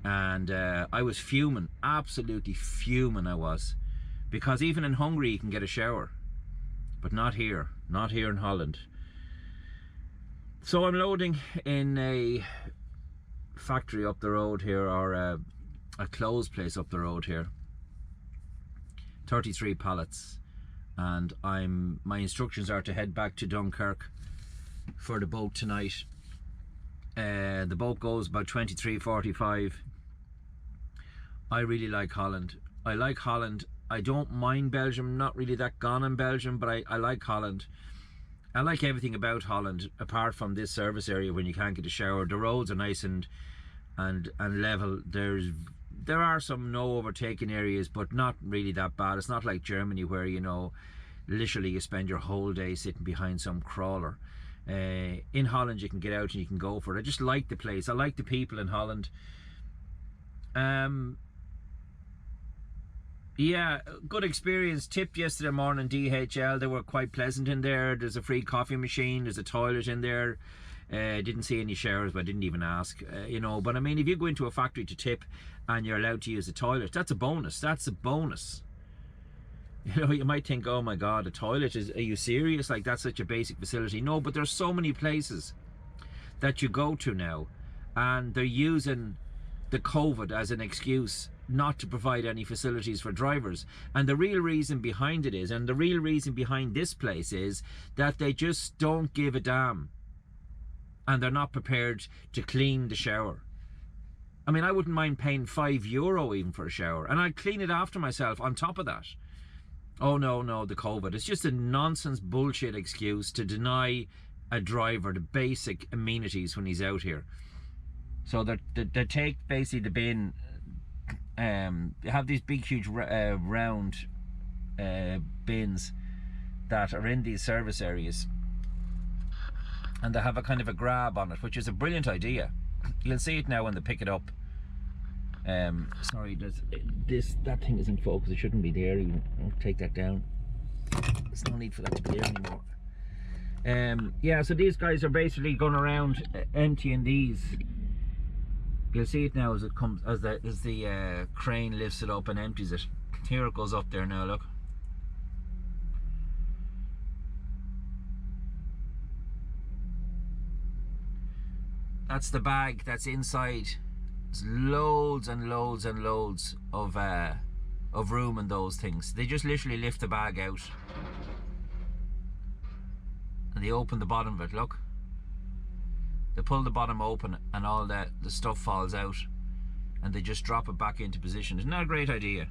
S5: And I was fuming, absolutely fuming I was, because even in Hungary you can get a shower, but not here in Holland. So I'm loading in a factory up the road here, or a clothes place up the road here, 33 pallets, and my instructions are to head back to Dunkirk for the boat tonight. The boat goes about 23:45. I really like Holland. I like Holland. I don't mind Belgium, not really that gone in Belgium, but I like Holland. I like everything about Holland apart from this service area when you can't get a shower. The roads are nice and level. There are some no overtaking areas, but not really that bad. It's not like Germany where, you know, literally you spend your whole day sitting behind some crawler. In Holland you can get out and you can go for it. I just like the place. I like the people in Holland. Yeah, good experience. Tipped yesterday morning, DHL. They were quite pleasant in there. There's a free coffee machine, there's a toilet in there. Didn't see any showers, but I didn't even ask. You know, but I mean, if you go into a factory to tip and you're allowed to use a toilet, that's a bonus. That's a bonus. You know, you might think, oh my god, a toilet, are you serious? Like, that's such a basic facility. No, but there's so many places that you go to now and they're using the COVID as an excuse not to provide any facilities for drivers. And the real reason behind it is, and the real reason behind this place is, that they just don't give a damn and they're not prepared to clean the shower. I mean, I wouldn't mind paying €5 even for a shower, and I'd clean it after myself on top of that. Oh no, the COVID. It's just a nonsense bullshit excuse to deny a driver the basic amenities when he's out here. So they take basically the bin. They have these big huge round bins that are in these service areas, and they have a kind of a grab on it, which is a brilliant idea. You'll see it now when they pick it up. Sorry, that thing is in focus. It shouldn't be there. You take that down. There's no need for that to be there anymore. Yeah, so these guys are basically going around emptying these. You'll see it now as it comes, as the crane lifts it up and empties it. Here it goes up there now. Look. That's the bag that's inside. There's loads and loads and loads of room in those things. They just literally lift the bag out and they open the bottom of it. Look, they pull the bottom open and all the stuff falls out, and they just drop it back into position. Isn't that a great idea?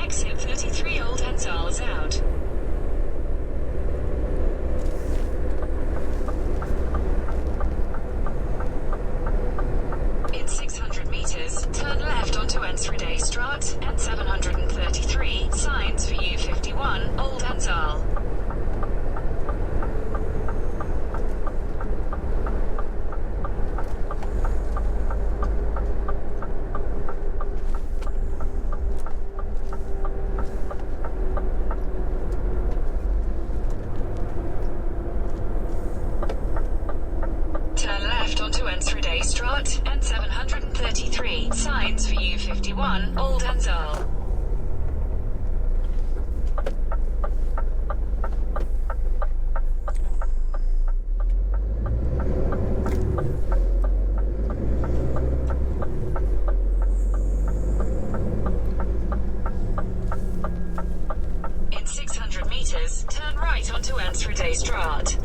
S4: Exit 33 Old Hensarles out. In 600 meters, turn left onto Enschede Straat and 733, signs for U51, Old Hensarle. And 733, signs for U51, Old Hensarle. In 600 meters, turn right onto Enschede Straat.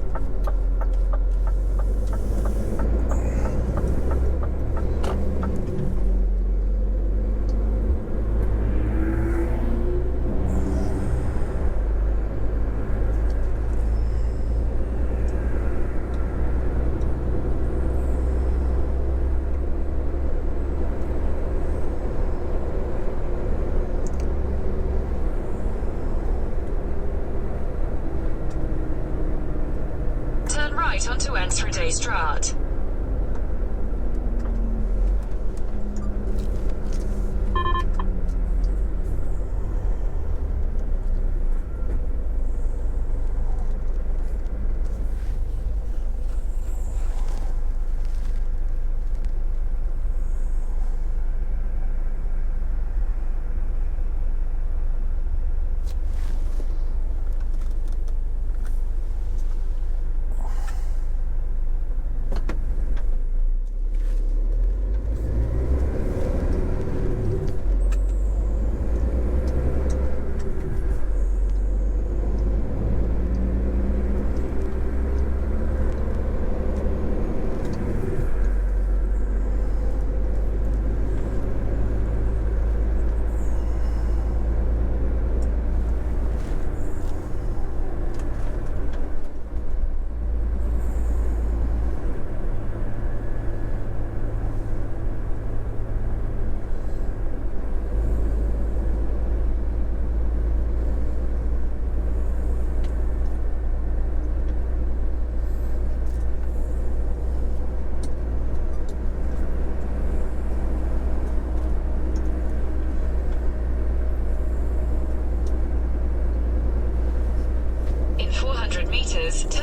S4: Onto Enschede Straat.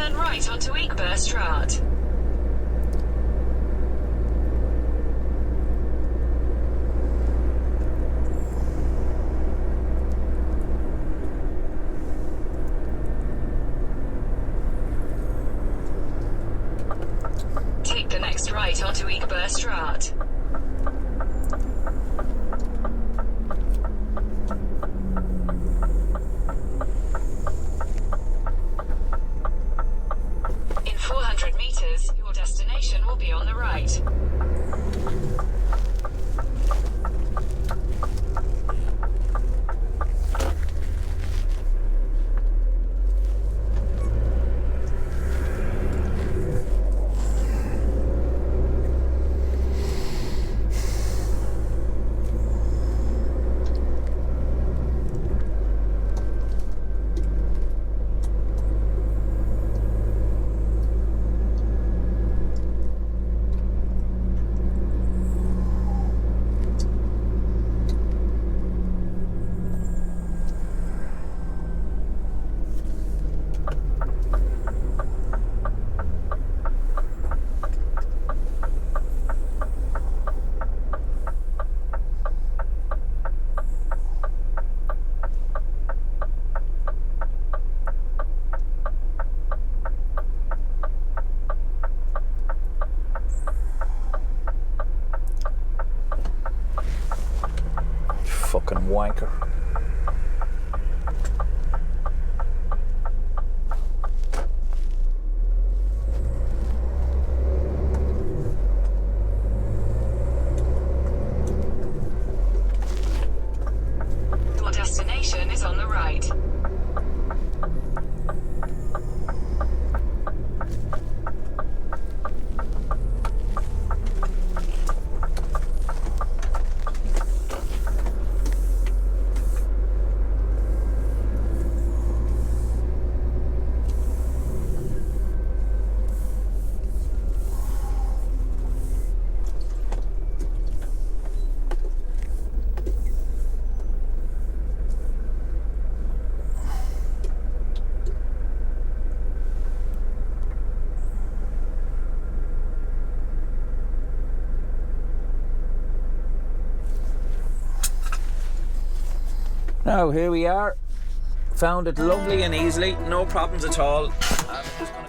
S4: Turn right onto Eekberstraat. Take the next right onto Eekberstraat. In 400 meters, your destination will be on the right.
S5: Fucking wanker.
S4: Your destination is on the right.
S5: Now here we are. Found it lovely and easily, no problems at all. I'm just gonna...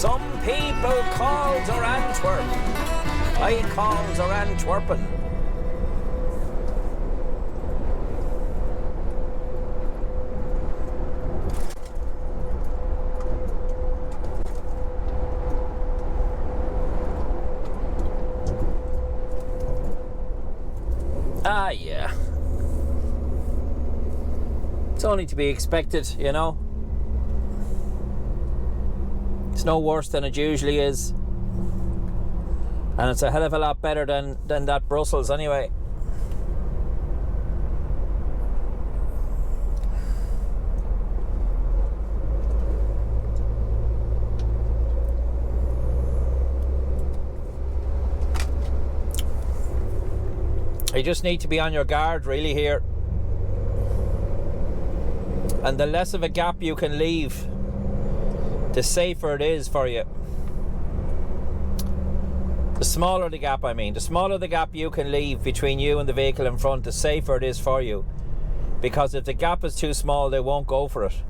S5: Some people calls her Antwerp. I calls her Antwerpen. Ah, yeah. It's only to be expected, you know. It's no worse than it usually is. And it's a hell of a lot better than that Brussels anyway. You just need to be on your guard really here. And the less of a gap you can leave, the safer it is for you. The smaller the gap, I mean. The smaller the gap you can leave between you and the vehicle in front, the safer it is for you. Because if the gap is too small, they won't go for it.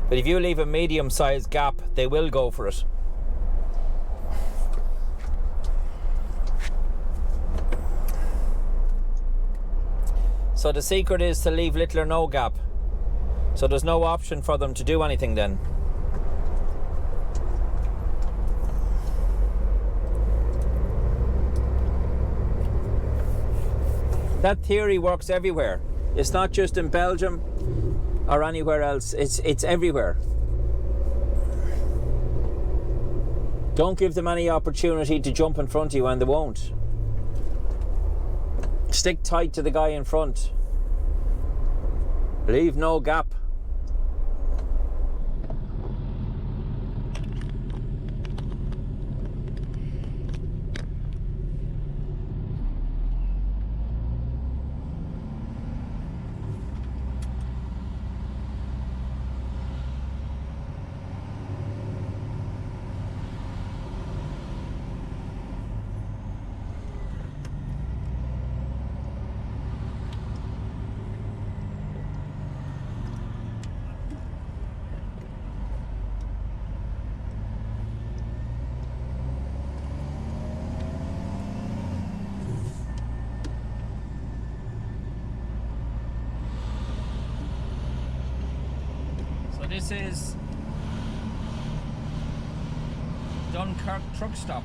S5: But if you leave a medium-sized gap, they will go for it. So the secret is to leave little or no gap. So there's no option for them to do anything then. That theory works everywhere. It's not just in Belgium or anywhere else. It's everywhere. Don't give them any opportunity to jump in front of you, and they won't. Stick tight to the guy in front. Leave no gap. This is Dunkirk truck stop.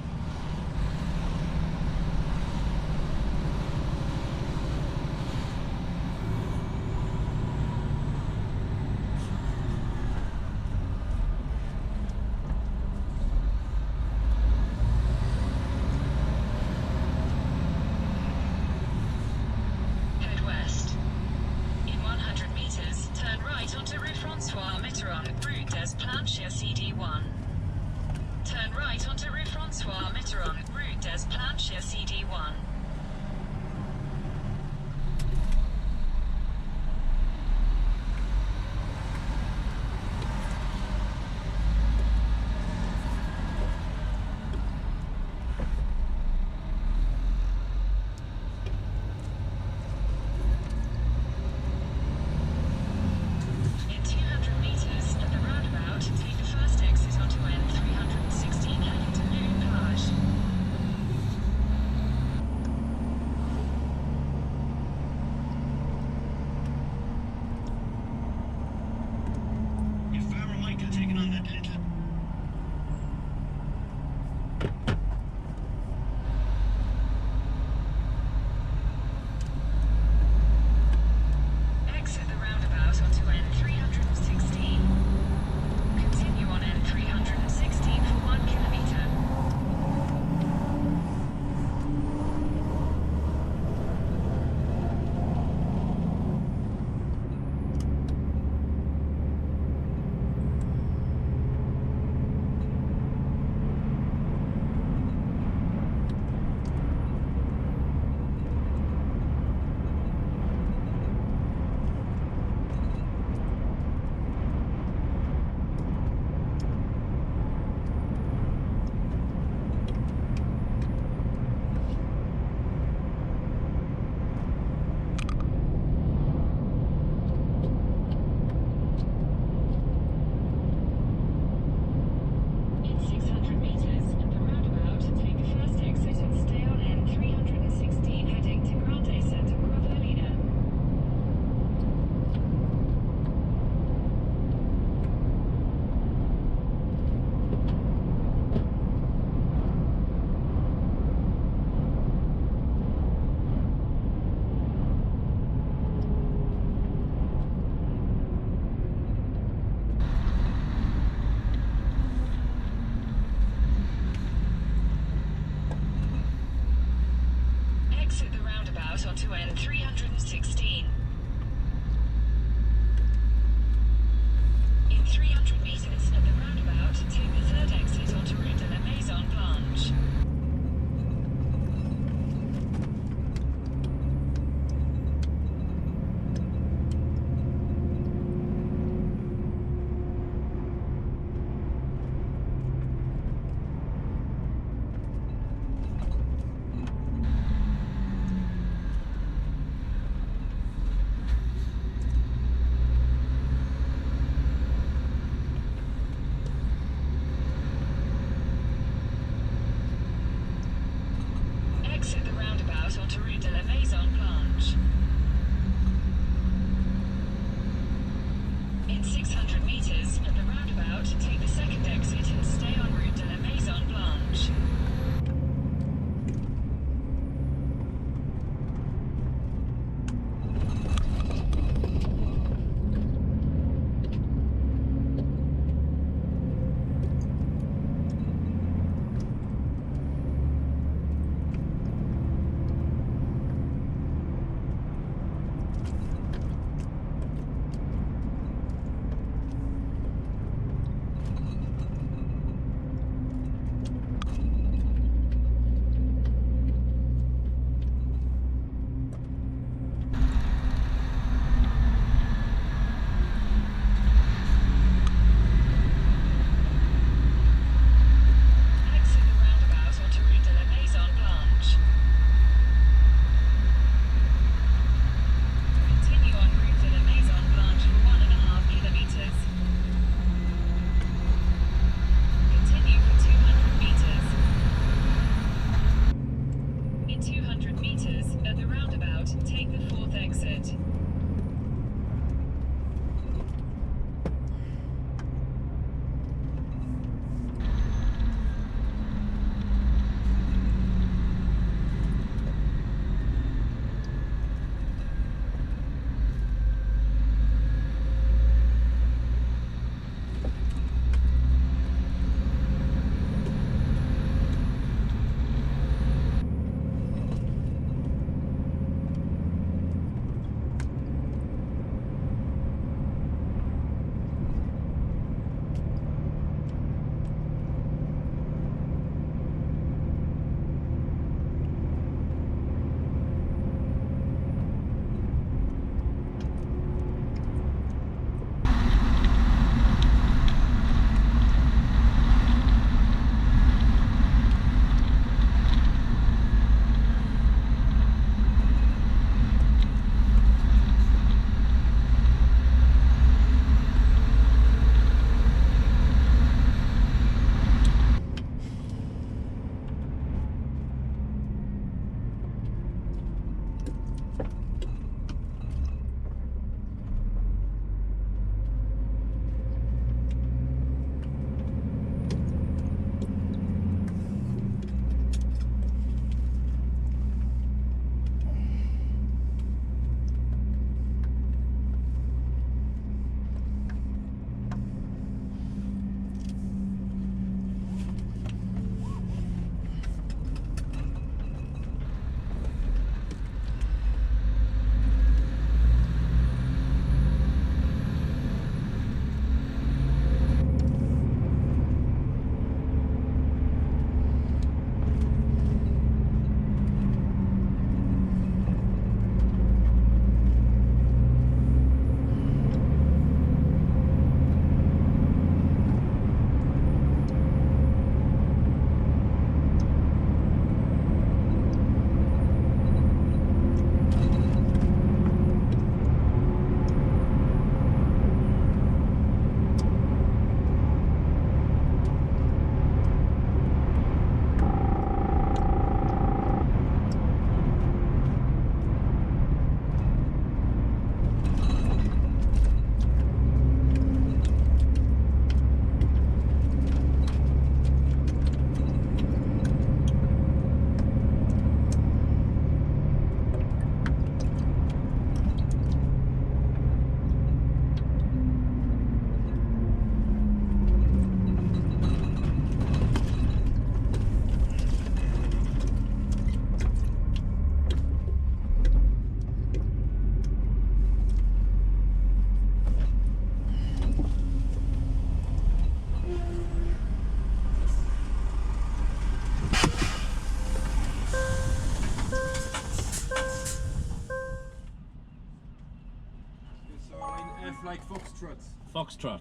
S6: So in F like foxtrot.
S5: Foxtrot.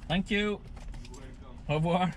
S5: Thank you.
S6: Welcome.
S5: Au revoir.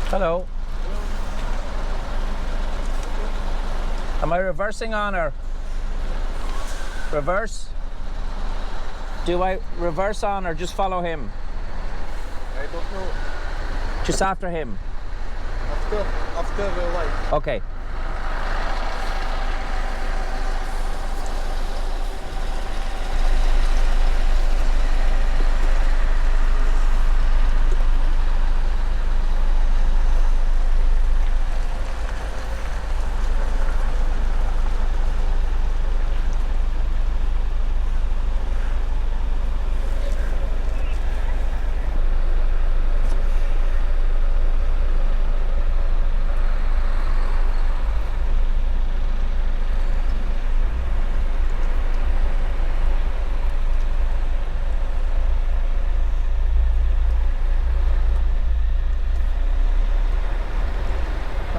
S5: Hello. Am I reversing on or reverse? Do I reverse on or just follow him?
S6: I don't know.
S5: Just after him.
S6: After the light.
S5: Okay.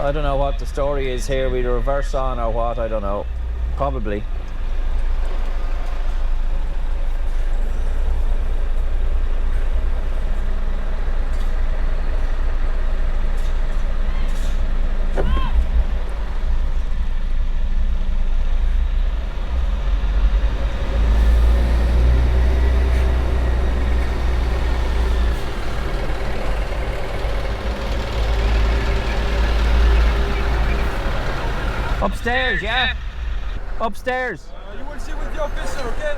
S5: I don't know what the story is here. We reverse on or what? I don't know. Probably. Upstairs, yeah? Upstairs.
S6: You will see with the officer, okay?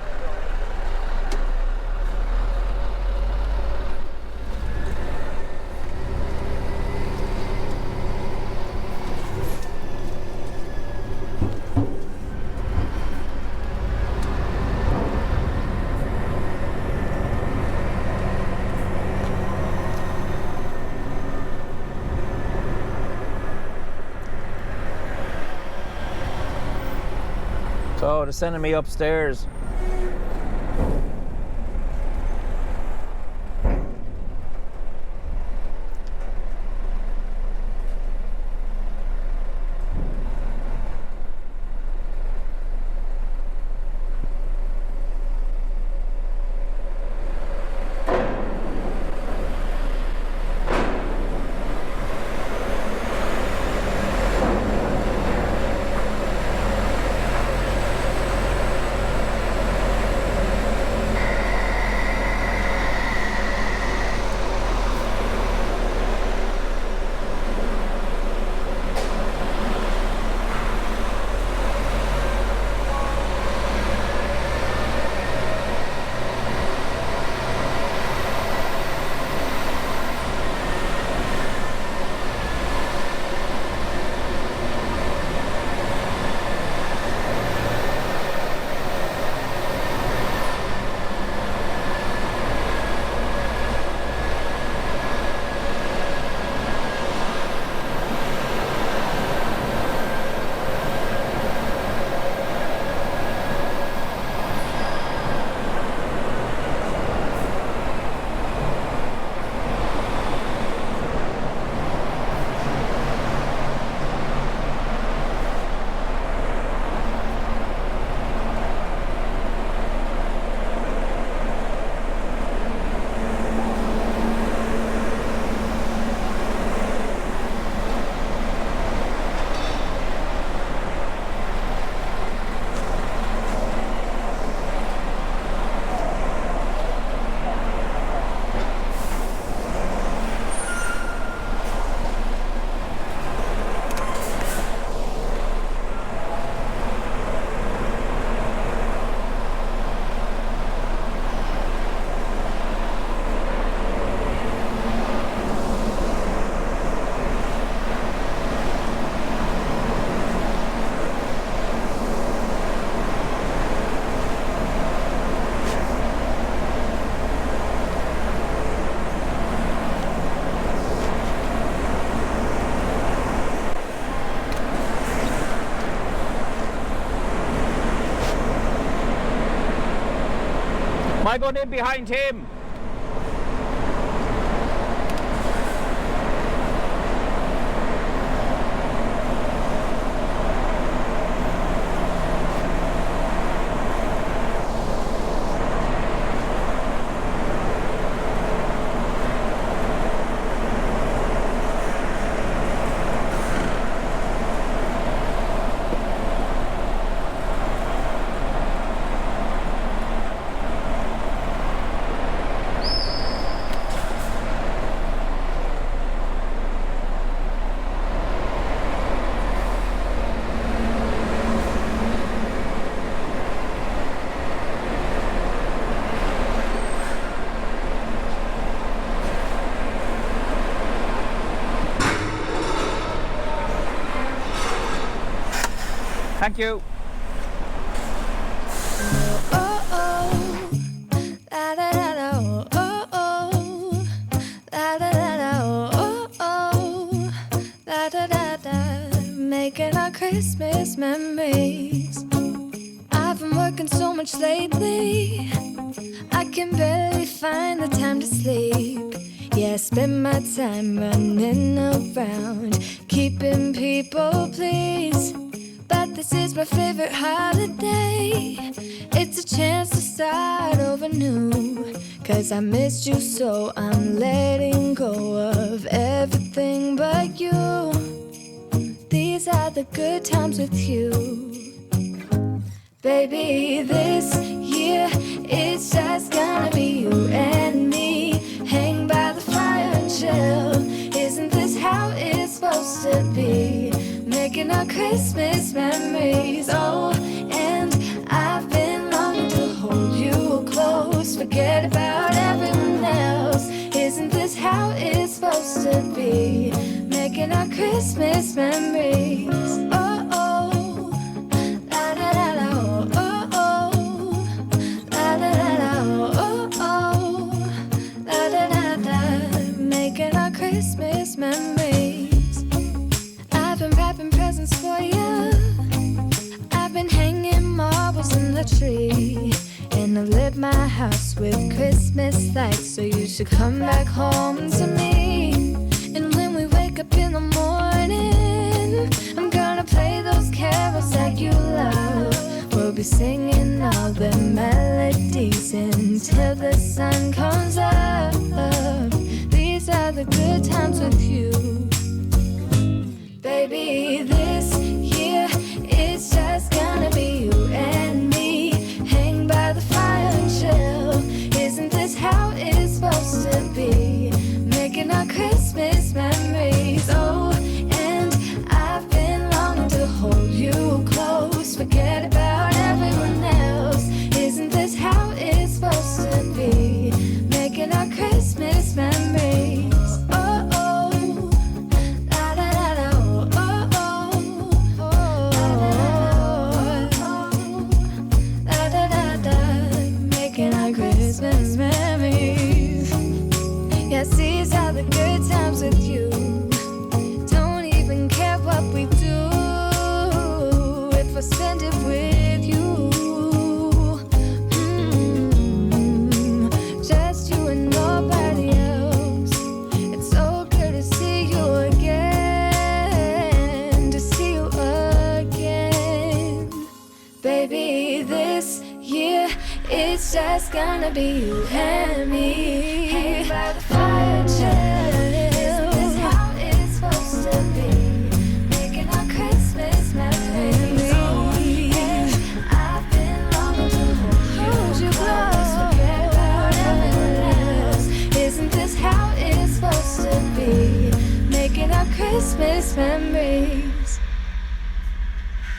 S5: So they're sending me upstairs. Try going in behind him. Thank you.
S2: Oh, oh, la da da da, oh, oh, la da da da, oh, oh, la da da da, making our Christmas memories. I've been working so much lately, I can barely find the time to sleep. Yeah, I spend my time running around, keeping people pleased. But this is my favorite holiday. It's a chance to start over new. 'Cause I missed you, so I'm letting go of everything but you. These are the good times with you. Baby, this year it's just gonna be you and me. Hang by the fire and chill. Isn't this how it's supposed to be? Making our Christmas memories. Oh, and I've been longing to hold you close. Forget about everyone else. Isn't this how it's supposed to be? Making our Christmas memories. Oh, oh, la da da da, oh, oh, la da da da, oh, oh, la da da da. Making our Christmas memories. I've been wrapping presents for you. I've been hanging marbles in the tree. And I lit my house with Christmas lights. So you should come back home to me. And when we wake up in the morning, I'm gonna play those carols that you love. We'll be singing all the melodies until the sun comes up. These are the good times with you. Baby, this year it's just gonna be you and me. Hang by the fire and chill. Isn't this how it's supposed to be? Making our Christmas memories. Oh, and I've been longing to hold you close. Forget about everyone else. Isn't this how it's supposed to be? Making our Christmas memories. Oh, oh, la da da da, oh, oh, oh, la da da da, making our Christmas memories. Yes, these are the good times with you. Don't even care what we do if I spend it with you. Just you and nobody else. It's so good to see you again, to see you again. Baby, this year it's just gonna be you and me. Hang by the fire, chill.